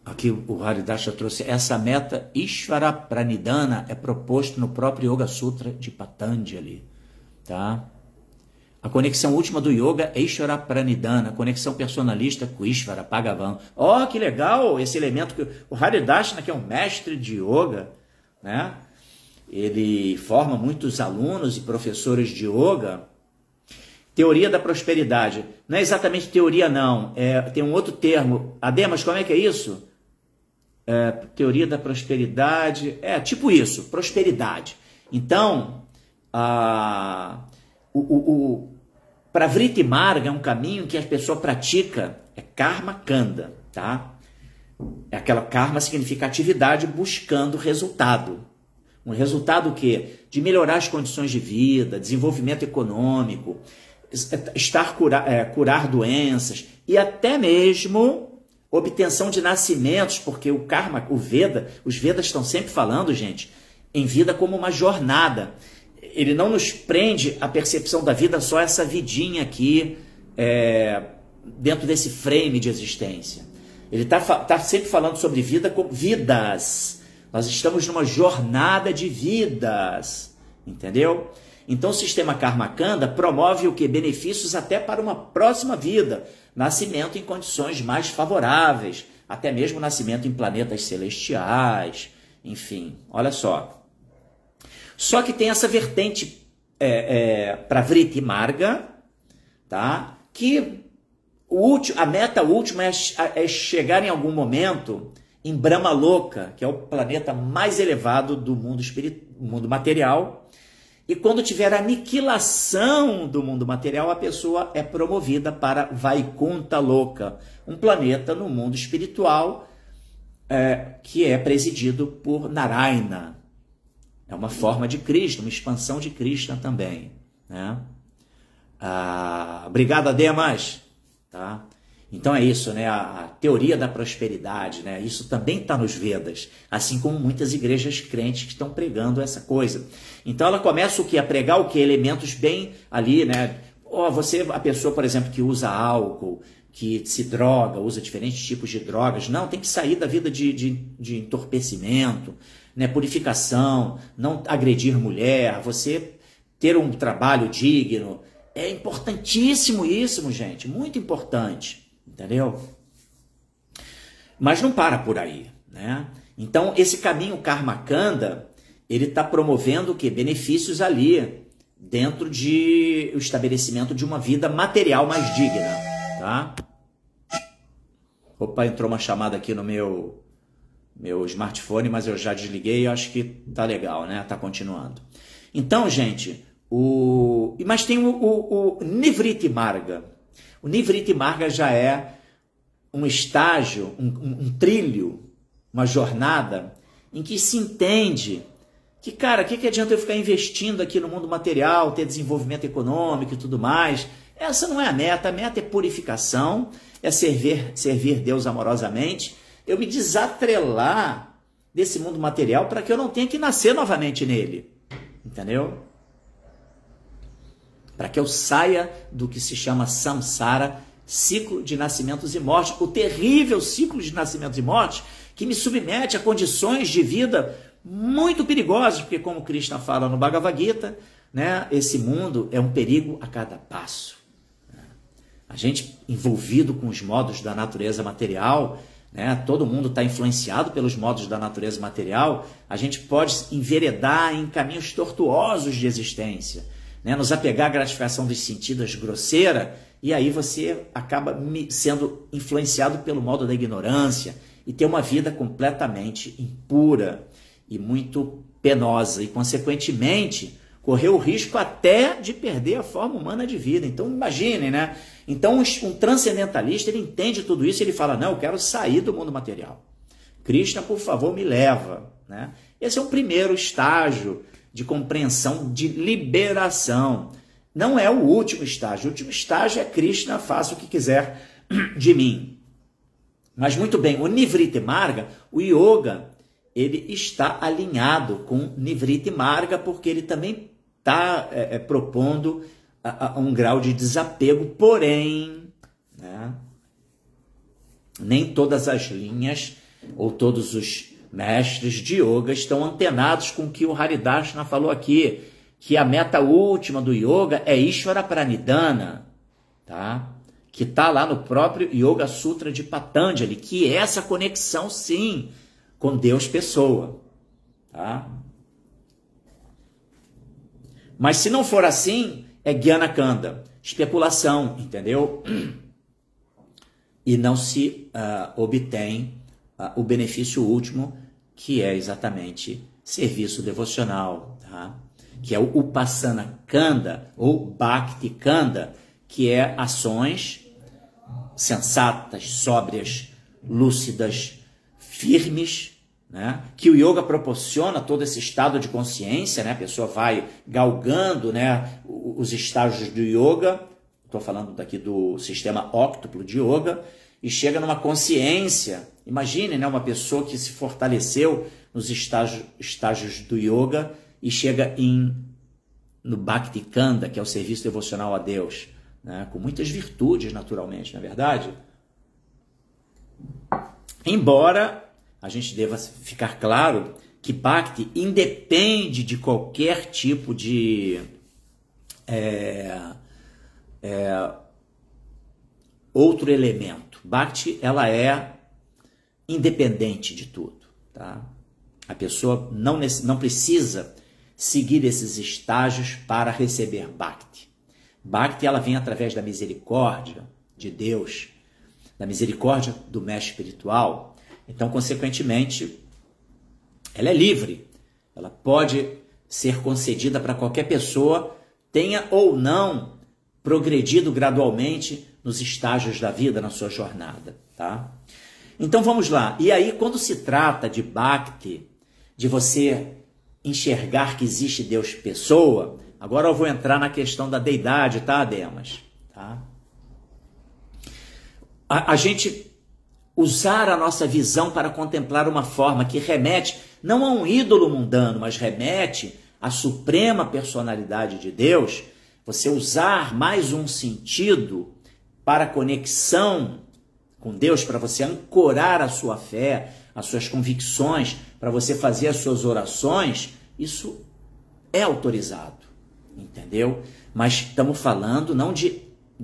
A: Aqui o Haridasha trouxe essa meta. Ishvara Pranidhana é proposto no próprio Yoga Sutra de Patanjali, tá? A conexão última do yoga é Ishvara Pranidhana, conexão personalista com Ishvara Bhagavan. Oh, que legal esse elemento que o Haridasha, que é um mestre de yoga, né? Ele forma muitos alunos e professores de yoga. Teoria da prosperidade. Não é exatamente teoria, não. Tem um outro termo. Ademas, como é que é isso? Teoria da prosperidade. Tipo isso, prosperidade. Então, para Vritti Marga é um caminho que a pessoa pratica, Karma Kanda, tá? Aquela karma significa atividade buscando resultado. Um resultado o quê? De melhorar as condições de vida, desenvolvimento econômico, curar doenças e até mesmo obtenção de nascimentos, porque o karma, os Vedas estão sempre falando, gente, em vida como uma jornada. Ele não nos prende a percepção da vida só essa vidinha aqui, dentro desse frame de existência. Ele está sempre falando sobre vida como vidas. Nós estamos numa jornada de vidas, entendeu? Então o sistema Karma Kanda promove o quê? Benefícios até para uma próxima vida. Nascimento em condições mais favoráveis, até mesmo nascimento em planetas celestiais, enfim, olha só. Só que tem essa vertente para Vritti Marga, tá? Que a meta última é chegar em algum momento em Brahma Loka, que é o planeta mais elevado do mundo material. E quando tiver a aniquilação do mundo material, a pessoa é promovida para Vaikunta Loka, um planeta no mundo espiritual que é presidido por Narayana. É uma forma de Krishna, uma expansão de Krishna também, né? Obrigado, Ademas. Tá? Então é isso, né? A teoria da prosperidade, né? Isso também está nos Vedas, assim como muitas igrejas crentes que estão pregando essa coisa. Então ela começa o quê? A pregar o quê? Elementos bem ali, né? A pessoa, por exemplo, que usa álcool, que se droga, usa diferentes tipos de drogas, não, tem que sair da vida de entorpecimento, né? Purificação, não agredir mulher, você ter um trabalho digno. É importantíssimo isso, gente, muito importante. Entendeu? Mas não para por aí, né? Então, esse caminho Karma Kanda, ele está promovendo o quê? Benefícios ali, dentro de o estabelecimento de uma vida material mais digna, tá? Opa, entrou uma chamada aqui no meu smartphone, mas eu já desliguei e acho que tá legal, né? Tá continuando. Então, gente, mas tem o Nivritti Marga. O Nivritti Marga já é um estágio, um trilho, uma jornada em que se entende que, cara, o que adianta eu ficar investindo aqui no mundo material, ter desenvolvimento econômico e tudo mais? Essa não é a meta é purificação, é servir Deus amorosamente, eu me desatrelar desse mundo material para que eu não tenha que nascer novamente nele, entendeu? Para que eu saia do que se chama samsara, ciclo de nascimentos e mortes, o terrível ciclo de nascimentos e mortes que me submete a condições de vida muito perigosas, porque como Krishna fala no Bhagavad Gita, né, esse mundo é um perigo a cada passo. A gente envolvido com os modos da natureza material, né, todo mundo está influenciado pelos modos da natureza material, a gente pode enveredar em caminhos tortuosos de existência, né, nos apegar à gratificação dos sentidos grosseira, e aí você acaba sendo influenciado pelo modo da ignorância e ter uma vida completamente impura e muito penosa, e consequentemente correr o risco até de perder a forma humana de vida. Então imaginem, né? Então um transcendentalista, ele entende tudo isso e ele fala, não, eu quero sair do mundo material. Krishna, por favor, me leva, né? Esse é um primeiro estágio de compreensão, de liberação. Não é o último estágio. O último estágio é Krishna, faça o que quiser de mim. Mas muito bem, o Nivritti Marga, o yoga, ele está alinhado com Nivritti Marga, porque ele também está propondo um grau de desapego, porém, né, nem todas as linhas ou todos os mestres de yoga estão antenados com o que o Haridashna falou aqui, que a meta última do yoga é Ishvara Pranidhana, tá? Que está lá no próprio Yoga Sutra de Patanjali, que é essa conexão, sim, com Deus pessoa, tá? Mas se não for assim, é Gyanakanda, especulação, entendeu? E não se obtém o benefício último, que é exatamente serviço devocional, tá? Que é o Upasana Kanda ou Bhakti Kanda, que é ações sensatas, sóbrias, lúcidas, firmes, né? Que o yoga proporciona todo esse estado de consciência, né? A pessoa vai galgando, né, os estágios do yoga, estou falando daqui do sistema óctuplo de yoga, e chega numa consciência. Imagine, né, uma pessoa que se fortaleceu nos estágios do yoga e chega no Bhakti Kanda, que é o serviço devocional a Deus, né, com muitas virtudes, naturalmente, não é verdade? Embora a gente deva ficar claro que Bhakti independe de qualquer tipo de outro elemento. Bhakti, ela é independente de tudo, tá? A pessoa não precisa seguir esses estágios para receber Bhakti. Bhakti, ela vem através da misericórdia de Deus, da misericórdia do mestre espiritual. Então, consequentemente, ela é livre. Ela pode ser concedida para qualquer pessoa, tenha ou não progredido gradualmente nos estágios da vida, na sua jornada, tá? Então, vamos lá. E aí, quando se trata de Bhakti, de você enxergar que existe Deus pessoa, agora eu vou entrar na questão da deidade, tá, Demas? Tá? A gente usar a nossa visão para contemplar uma forma que remete não a um ídolo mundano, mas remete à suprema personalidade de Deus, você usar mais um sentido para a conexão com Deus, para você ancorar a sua fé, as suas convicções, para você fazer as suas orações, isso é autorizado, entendeu? Mas estamos falando não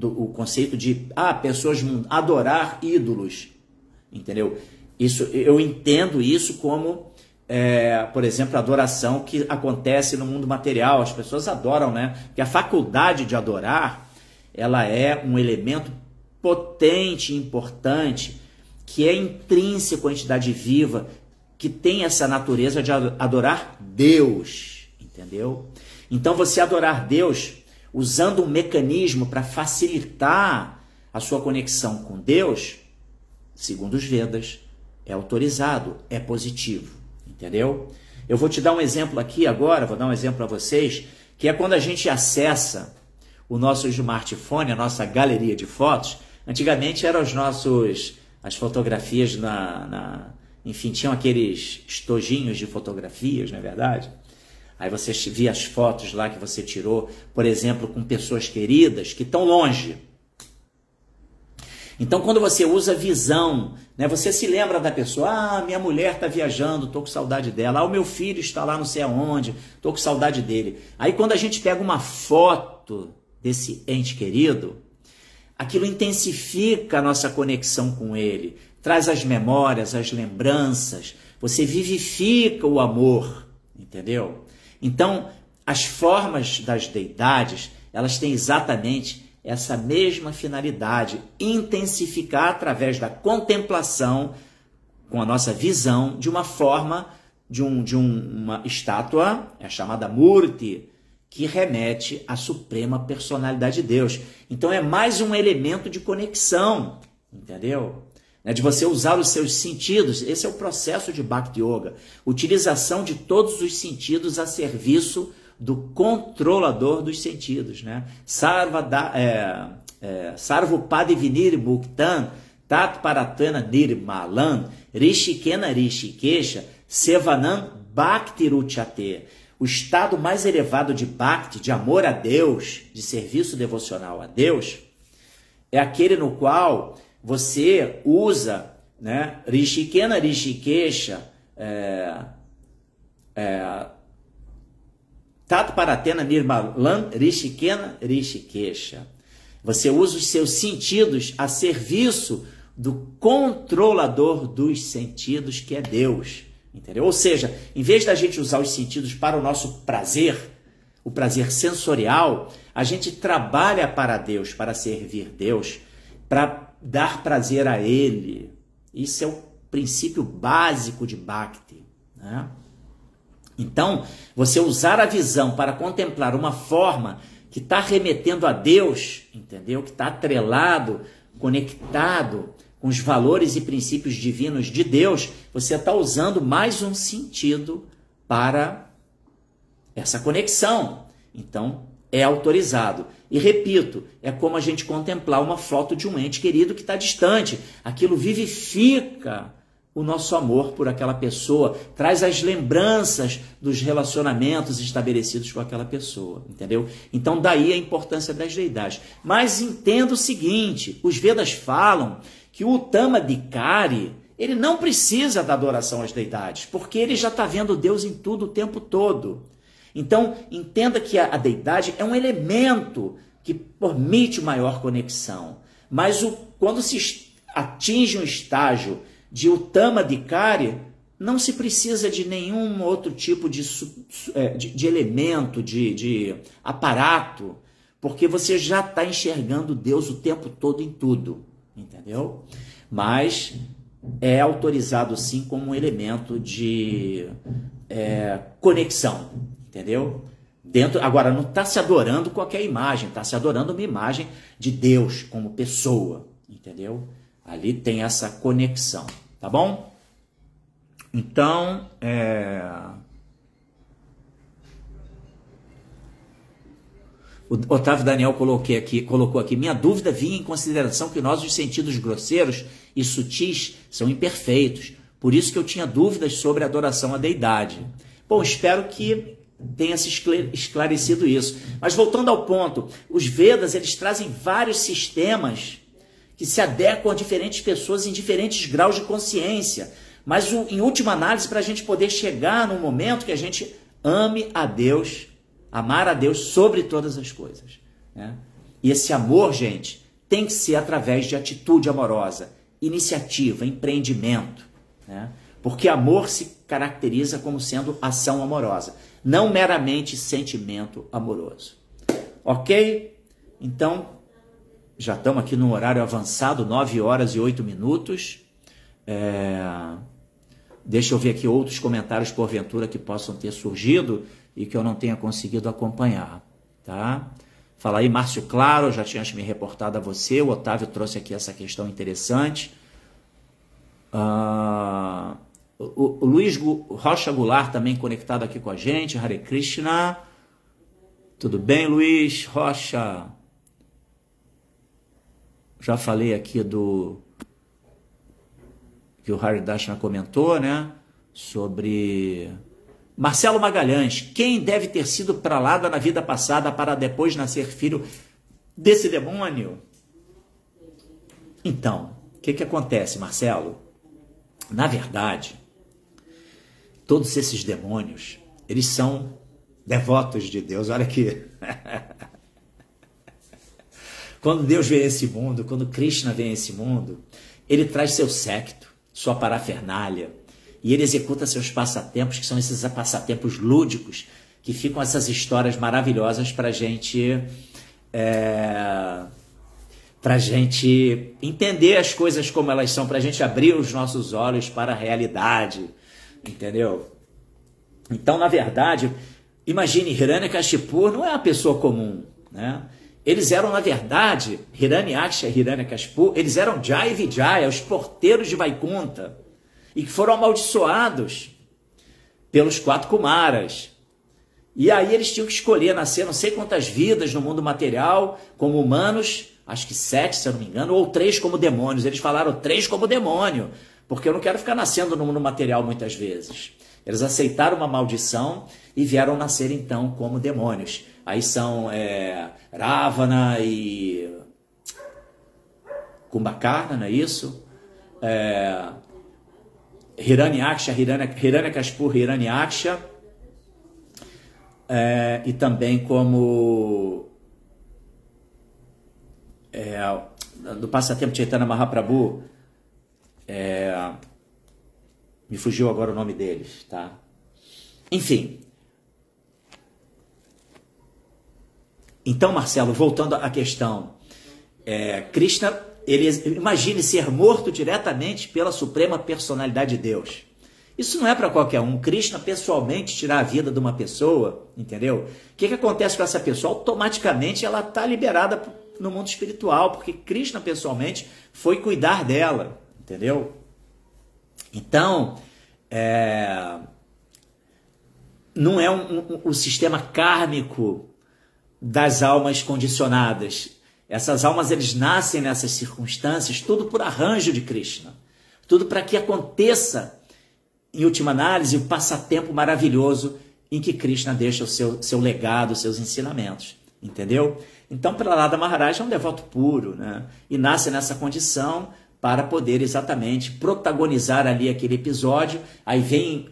A: o conceito de pessoas adorar ídolos, entendeu? Isso, eu entendo isso como, por exemplo, a adoração que acontece no mundo material. As pessoas adoram, né? Porque a faculdade de adorar, ela é um elemento potente e importante, que é intrínseco à entidade viva, que tem essa natureza de adorar Deus, entendeu? Então, você adorar Deus usando um mecanismo para facilitar a sua conexão com Deus, segundo os Vedas, é autorizado, é positivo, entendeu? Eu vou te dar um exemplo aqui agora, vou dar um exemplo para vocês, que é quando a gente acessa o nosso smartphone, a nossa galeria de fotos. Antigamente eram as fotografias enfim, tinham aqueles estojinhos de fotografias, não é verdade? Aí você via as fotos lá que você tirou, por exemplo, com pessoas queridas que estão longe. Então, quando você usa visão, né, você se lembra da pessoa, minha mulher está viajando, estou com saudade dela, o meu filho está lá não sei aonde, estou com saudade dele. Aí, quando a gente pega uma foto desse ente querido, aquilo intensifica a nossa conexão com ele, traz as memórias, as lembranças, você vivifica o amor, entendeu? Então, as formas das deidades, elas têm exatamente essa mesma finalidade, intensificar através da contemplação, com a nossa visão, de uma forma, de uma estátua, é a chamada Murti, que remete à suprema personalidade de Deus. Então é mais um elemento de conexão, entendeu? De você usar os seus sentidos. Esse é o processo de Bhakti Yoga. Utilização de todos os sentidos a serviço do controlador dos sentidos, né? Sarvupadi Vinir Bhuktan Tat Paratana Nirmalan, Rishikena Rishikesha, Sevanan Bhakti Ruchate. O estado mais elevado de Bhakti, de amor a Deus, de serviço devocional a Deus, é aquele no qual você usa, né, Rishikena Rishikesha, Tat Paratena Nirmalan, Rishikena Rishikesha. Você usa os seus sentidos a serviço do controlador dos sentidos, que é Deus. Entendeu? Ou seja, em vez da gente usar os sentidos para o nosso prazer, o prazer sensorial, a gente trabalha para Deus, para servir Deus, para dar prazer a Ele. Isso é o princípio básico de Bhakti, né? Então, você usar a visão para contemplar uma forma que está remetendo a Deus, entendeu? Que está atrelado, conectado com os valores e princípios divinos de Deus, você está usando mais um sentido para essa conexão. Então, é autorizado. E repito, é como a gente contemplar uma foto de um ente querido que está distante. Aquilo vivifica o nosso amor por aquela pessoa, traz as lembranças dos relacionamentos estabelecidos com aquela pessoa, entendeu? Então, daí a importância das deidades. Mas entenda o seguinte, os Vedas falam que o Uttamadhikari, ele não precisa da adoração às deidades, porque ele já está vendo Deus em tudo o tempo todo. Então, entenda que a deidade é um elemento que permite maior conexão. Mas quando se atinge um estágio de Uttamadhikari, não se precisa de nenhum outro tipo de elemento, de aparato, porque você já está enxergando Deus o tempo todo em tudo, entendeu? Mas é autorizado sim como um elemento de conexão, entendeu? Agora, não está se adorando qualquer imagem, está se adorando uma imagem de Deus como pessoa, entendeu? Ali tem essa conexão, tá bom? Então, o Otávio Daniel colocou aqui, minha dúvida vinha em consideração que nossos sentidos grosseiros e sutis são imperfeitos, por isso que eu tinha dúvidas sobre a adoração à deidade. Bom, espero que tenha se esclarecido isso. Mas voltando ao ponto, os Vedas, eles trazem vários sistemas que se adequam a diferentes pessoas em diferentes graus de consciência. Mas, em última análise, para a gente poder chegar num momento que a gente ame a Deus, amar a Deus sobre todas as coisas, né? E esse amor, gente, tem que ser através de atitude amorosa, iniciativa, empreendimento, né? Porque amor se caracteriza como sendo ação amorosa, não meramente sentimento amoroso. Ok? Então, já estamos aqui no horário avançado, 9 horas e 8 minutos. Deixa eu ver aqui outros comentários, porventura, que possam ter surgido e que eu não tenha conseguido acompanhar. Tá? Fala aí, Márcio Claro, eu já tinha me reportado a você. O Otávio trouxe aqui essa questão interessante. O Luiz Rocha Goulart também conectado aqui com a gente. Hare Krishna. Tudo bem, Luiz Rocha? Já falei aqui que o Haridashna comentou, né? Sobre Marcelo Magalhães. Quem deve ter sido pralada na vida passada para depois nascer filho desse demônio? Então, o que acontece, Marcelo? Na verdade, todos esses demônios, eles são devotos de Deus. Olha aqui. Quando Deus vem a esse mundo, quando Krishna vem a esse mundo, ele traz seu séquito, sua parafernália, e ele executa seus passatempos, que são esses passatempos lúdicos, que ficam essas histórias maravilhosas para a gente entender as coisas como elas são, para a gente abrir os nossos olhos para a realidade, entendeu? Então, na verdade, imagine, Hiranyakashipu não é uma pessoa comum, né? Eles eram, na verdade, Hiranyaksha e Hiranyakashipu, eles eram Jaya e Vijaya, os porteiros de Vaikunta, e que foram amaldiçoados pelos 4 Kumaras. E aí eles tinham que escolher nascer não sei quantas vidas no mundo material, como humanos, acho que 7, se eu não me engano, ou 3 como demônios. Eles falaram 3 como demônio, porque eu não quero ficar nascendo no material muitas vezes. Eles aceitaram uma maldição e vieram nascer então como demônios. Aí são Ravana e Kumbhakarna, não é isso? Hiranyaksha, Hiranyakashipu, Hiranyaksha, e também como do Passatempo Chaitanya Mahaprabhu, me fugiu agora o nome deles, tá? Enfim. Então, Marcelo, voltando à questão, Krishna, imagine ser morto diretamente pela Suprema Personalidade de Deus. Isso não é para qualquer um. Krishna pessoalmente tirar a vida de uma pessoa, entendeu? O que acontece com essa pessoa? Automaticamente ela está liberada no mundo espiritual, porque Krishna pessoalmente foi cuidar dela, entendeu? Então, não é o sistema kármico das almas condicionadas. Essas almas, eles nascem nessas circunstâncias, tudo por arranjo de Krishna. Tudo para que aconteça, em última análise, o passatempo maravilhoso em que Krishna deixa o seu legado, os seus ensinamentos. Entendeu? Então, Prahlada Maharaj é um devoto puro, né? E nasce nessa condição para poder exatamente protagonizar ali aquele episódio. Aí vem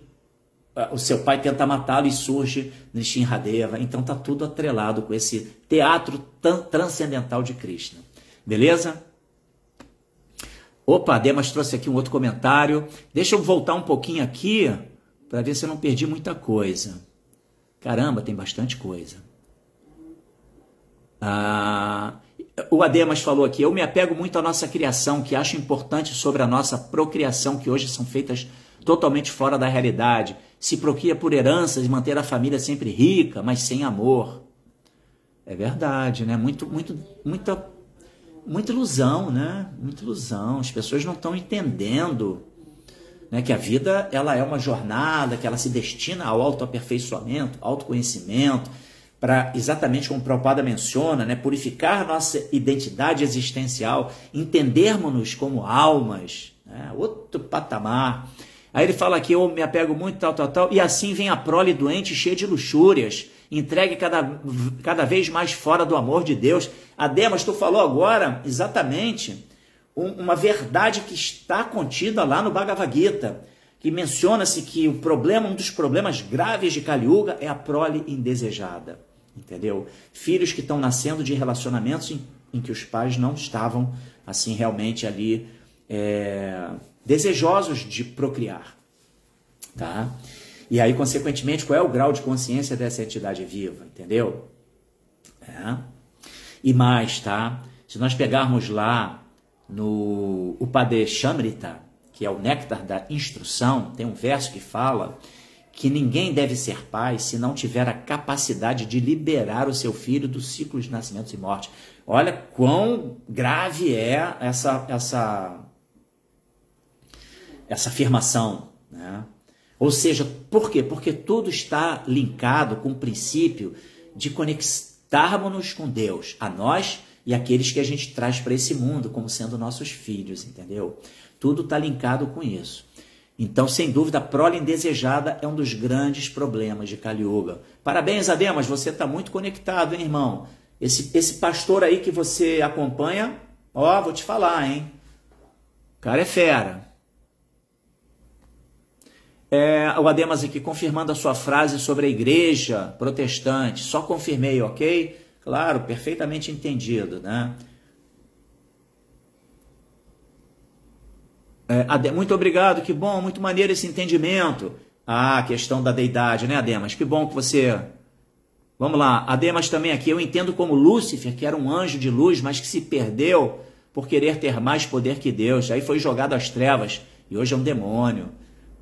A: o seu pai, tenta matá-lo e surge Nrsimhadeva. Então está tudo atrelado com esse teatro transcendental de Krishna. Beleza? Opa, Demas trouxe aqui um outro comentário. Deixa eu voltar um pouquinho aqui para ver se eu não perdi muita coisa. Caramba, tem bastante coisa. O Ademas falou aqui: eu me apego muito à nossa criação, que acho importante sobre a nossa procriação, que hoje são feitas totalmente fora da realidade. Se procria por heranças e manter a família sempre rica, mas sem amor. É verdade, né? Muita ilusão, né? Muita ilusão. As pessoas não estão entendendo, né, que a vida, ela é uma jornada, que ela se destina ao autoaperfeiçoamento, autoconhecimento, para, exatamente como o Prabhupada menciona, né, purificar nossa identidade existencial, entendermos-nos como almas, né, outro patamar. Aí ele fala aqui: eu me apego muito, tal, e assim vem a prole doente, cheia de luxúrias, entregue cada vez mais fora do amor de Deus. Ademas, tu falou agora exatamente uma verdade que está contida lá no Bhagavad Gita, que menciona-se que um dos problemas graves de Kali Yuga é a prole indesejada, entendeu? Filhos que estão nascendo de relacionamentos em que os pais não estavam assim realmente ali desejosos de procriar, tá? E aí, consequentemente, qual é o grau de consciência dessa entidade viva, entendeu? E mais, tá? Se nós pegarmos lá no Upadeshamrita, que é o néctar da instrução, tem um verso que fala que ninguém deve ser pai se não tiver a capacidade de liberar o seu filho do ciclo de nascimentos e morte. Olha quão grave é essa afirmação, né? Ou seja, por quê? Porque tudo está linkado com o princípio de conectarmos-nos com Deus, a nós e aqueles que a gente traz para esse mundo como sendo nossos filhos, entendeu? Tudo está linkado com isso. Então, sem dúvida, a prole indesejada é um dos grandes problemas de Kali Yuga. Parabéns, Ademas, você está muito conectado, hein, irmão? Esse pastor aí que você acompanha, ó, vou te falar, hein? O cara é fera. O Ademas aqui confirmando a sua frase sobre a igreja protestante. Só confirmei, ok? Claro, perfeitamente entendido, né? Muito obrigado, que bom, muito maneiro esse entendimento. A questão da deidade, né, Ademas? Que bom que você... Vamos lá, Ademas também aqui. Eu entendo como Lúcifer, que era um anjo de luz, mas que se perdeu por querer ter mais poder que Deus. Aí foi jogado às trevas e hoje é um demônio.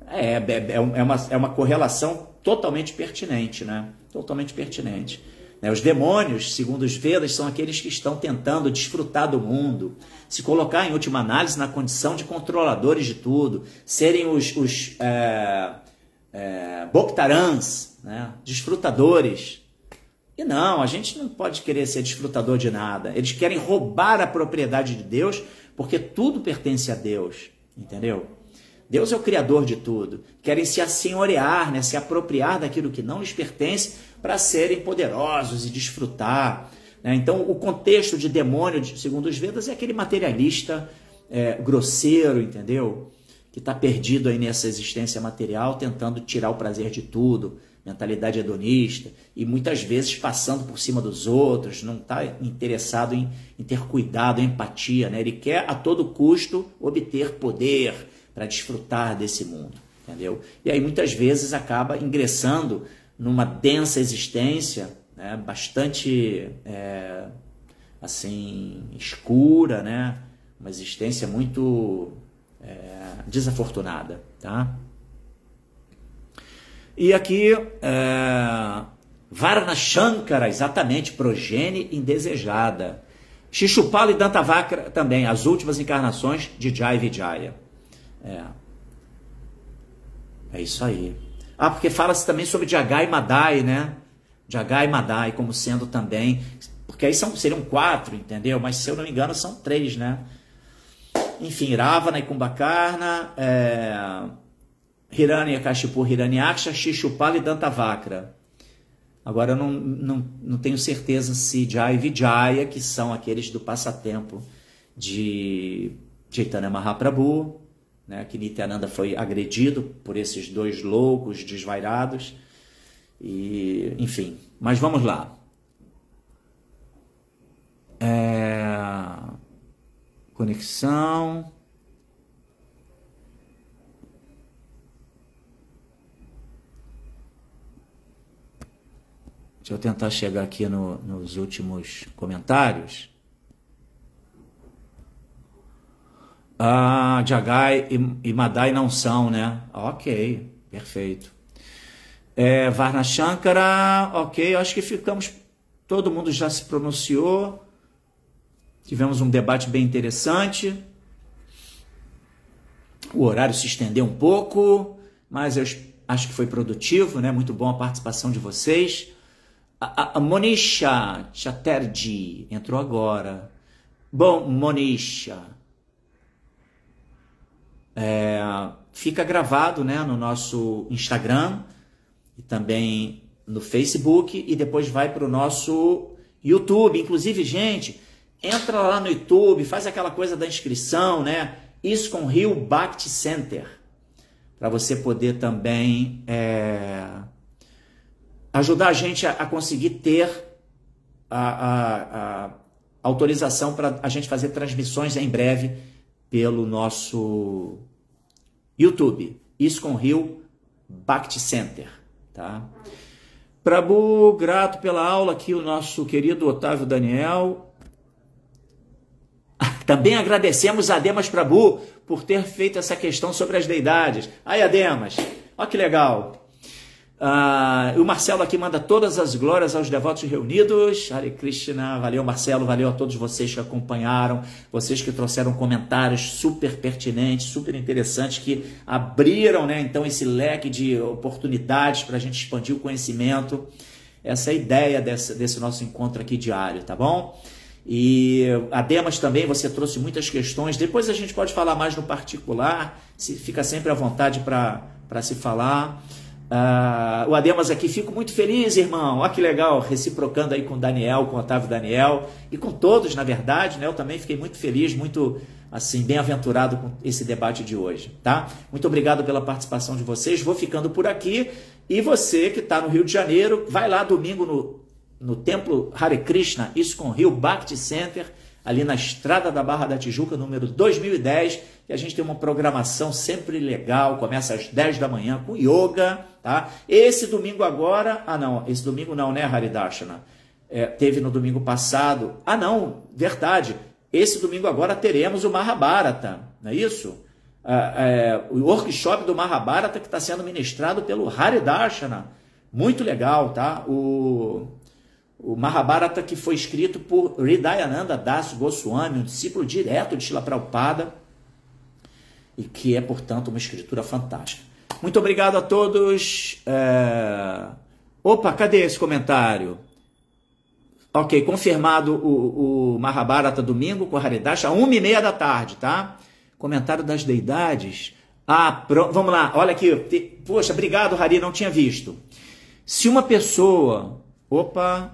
A: É uma correlação totalmente pertinente, né? Totalmente pertinente. Os demônios, segundo os Vedas, são aqueles que estão tentando desfrutar do mundo, se colocar, em última análise, na condição de controladores de tudo, serem os Bhoktarans, né? Desfrutadores. E não, a gente não pode querer ser desfrutador de nada. Eles querem roubar a propriedade de Deus, porque tudo pertence a Deus, entendeu? Deus é o criador de tudo. Querem se assenhorear, né? Se apropriar daquilo que não lhes pertence para serem poderosos e desfrutar, né? Então, o contexto de demônio, segundo os Vedas, é aquele materialista grosseiro, entendeu? Que está perdido aí nessa existência material, tentando tirar o prazer de tudo, mentalidade hedonista, e muitas vezes passando por cima dos outros, não está interessado em ter cuidado, empatia, né? Ele quer a todo custo obter poder para desfrutar desse mundo, entendeu? E aí muitas vezes acaba ingressando numa densa existência, né? Bastante assim, escura, né? Uma existência muito desafortunada, tá? E aqui, Varnashankara, exatamente, progenie indesejada. Shishupala e Dantavakra também, as últimas encarnações de Jai Vijaya. É isso aí. Ah, porque fala-se também sobre Jagai Madai, né? Jagai Madai como sendo também, porque aí seriam 4, entendeu? Mas se eu não me engano são 3, né? Enfim, Ravana e Kumbhakarna, Hiranyakashipu, Hiranyaksha, Shishupala e Dantavakra. Agora eu não tenho certeza se Jai e Vijaya, que são aqueles do passatempo de Chaitanya Mahaprabhu, né, que Nityananda foi agredido por esses 2 loucos desvairados. E, enfim, mas vamos lá. Conexão. Deixa eu tentar chegar aqui nos últimos comentários. Jagai e Madai não são, né? Ok, perfeito. Varnashankara, ok, acho que ficamos... Todo mundo já se pronunciou. Tivemos um debate bem interessante. O horário se estendeu um pouco, mas eu acho que foi produtivo, né? Muito bom a participação de vocês. A Monisha Chatterjee entrou agora. Bom, Monisha, fica gravado, né, no nosso Instagram e também no Facebook, e depois vai para o nosso YouTube. Inclusive, gente, entra lá no YouTube, faz aquela coisa da inscrição, né? ISKCON Rio Bhakti Center, para você poder também ajudar a gente a conseguir ter a autorização para a gente fazer transmissões em breve pelo nosso YouTube, ISKCON Rio Bhakti Center, tá? Prabhu, grato pela aula aqui, o nosso querido Otávio Daniel. Também agradecemos a Ademas Prabhu por ter feito essa questão sobre as deidades. Aí, Ademas, olha que legal. O Marcelo aqui manda todas as glórias aos devotos reunidos. Hare Krishna, valeu Marcelo, valeu a todos vocês que acompanharam, vocês que trouxeram comentários super pertinentes, super interessantes, que abriram, né, então esse leque de oportunidades para a gente expandir o conhecimento. Essa é a ideia desse nosso encontro aqui diário, tá bom? E a Demas também, você trouxe muitas questões, depois a gente pode falar mais no particular, fica sempre à vontade para se falar. O Ademas aqui, fico muito feliz, irmão, olha que legal, reciprocando aí com o Daniel, com o Otávio Daniel, e com todos, na verdade, né? Eu também fiquei muito feliz, muito, assim, bem-aventurado com esse debate de hoje, tá? Muito obrigado pela participação de vocês, vou ficando por aqui, e você que está no Rio de Janeiro, vai lá domingo no Templo Hare Krishna, ISKCON Rio Bhakti Center, ali na Estrada da Barra da Tijuca, número 2010, e a gente tem uma programação sempre legal, começa às 10 da manhã com yoga, tá? Esse domingo agora, esse domingo não, né, Haridashana? Teve no domingo passado, verdade, esse domingo agora teremos o Mahabharata, não é isso? O workshop do Mahabharata que está sendo ministrado pelo Haridashana, muito legal, tá? O Mahabharata que foi escrito por Hridayananda Das Goswami, um discípulo direto de Srila Prabhupada, e que é, portanto, uma escritura fantástica. Muito obrigado a todos. Opa, cadê esse comentário? Ok, confirmado o Mahabharata domingo com Haridash, às 1h30 da tarde, tá? Comentário das deidades. Vamos lá, olha aqui. Poxa, obrigado, Hari, não tinha visto. Se uma pessoa... Opa...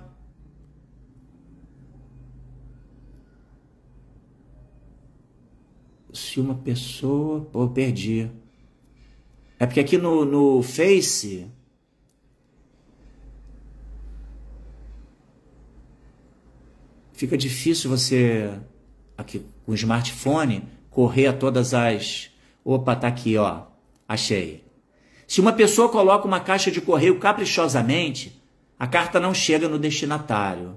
A: Se uma pessoa... Pô, perdi. É porque aqui no Face... Fica difícil você, aqui com o smartphone, correr a todas as... Opa, tá aqui, ó. Achei. Se uma pessoa coloca uma caixa de correio caprichosamente, a carta não chega no destinatário.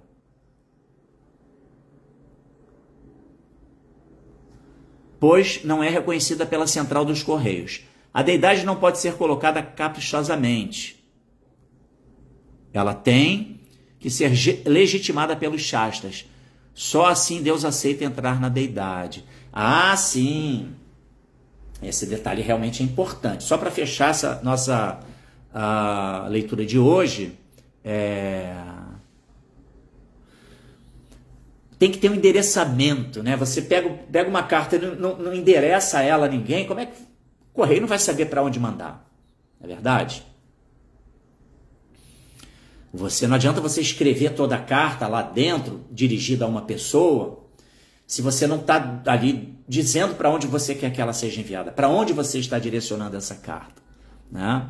A: Pois não é reconhecida pela central dos correios. A deidade não pode ser colocada caprichosamente. Ela tem que ser legitimada pelos shastras. Só assim Deus aceita entrar na deidade. Ah, sim! Esse detalhe realmente é importante. Só para fechar essa nossa leitura de hoje, tem que ter um endereçamento, né? Você pega uma carta e não endereça ela a ninguém, como é que o correio não vai saber para onde mandar? Não é verdade? Não adianta você escrever toda a carta lá dentro, dirigida a uma pessoa, se você não está ali dizendo para onde você quer que ela seja enviada, para onde você está direcionando essa carta, né?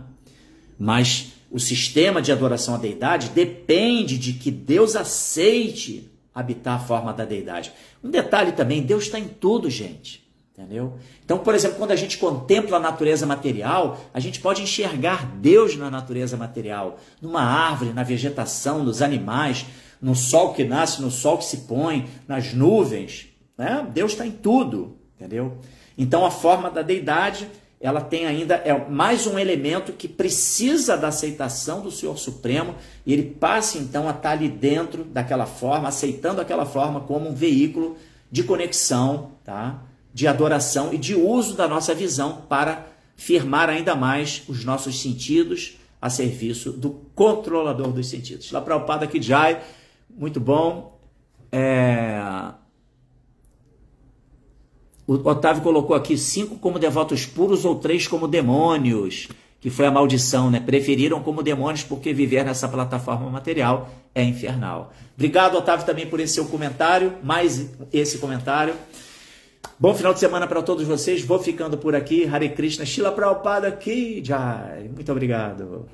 A: Mas o sistema de adoração à deidade depende de que Deus aceite habitar a forma da deidade. Um detalhe também, Deus está em tudo, gente. Entendeu? Então, por exemplo, quando a gente contempla a natureza material, a gente pode enxergar Deus na natureza material, numa árvore, na vegetação, nos animais, no sol que nasce, no sol que se põe, nas nuvens, né? Deus está em tudo, entendeu? Então, a forma da deidade, ela tem ainda, mais um elemento que precisa da aceitação do Senhor Supremo, e ele passa, então, a estar ali dentro daquela forma, aceitando aquela forma como um veículo de conexão, tá? De adoração e de uso da nossa visão para firmar ainda mais os nossos sentidos a serviço do controlador dos sentidos. Lá Prabhupada Ki Jai, muito bom. O Otávio colocou aqui 5 como devotos puros ou 3 como demônios, que foi a maldição, né? Preferiram como demônios porque viver nessa plataforma material é infernal. Obrigado, Otávio, também por esse seu comentário, mais esse comentário. Bom final de semana para todos vocês. Vou ficando por aqui. Hare Krishna, Srila Prabhupada Ki Jai. Muito obrigado.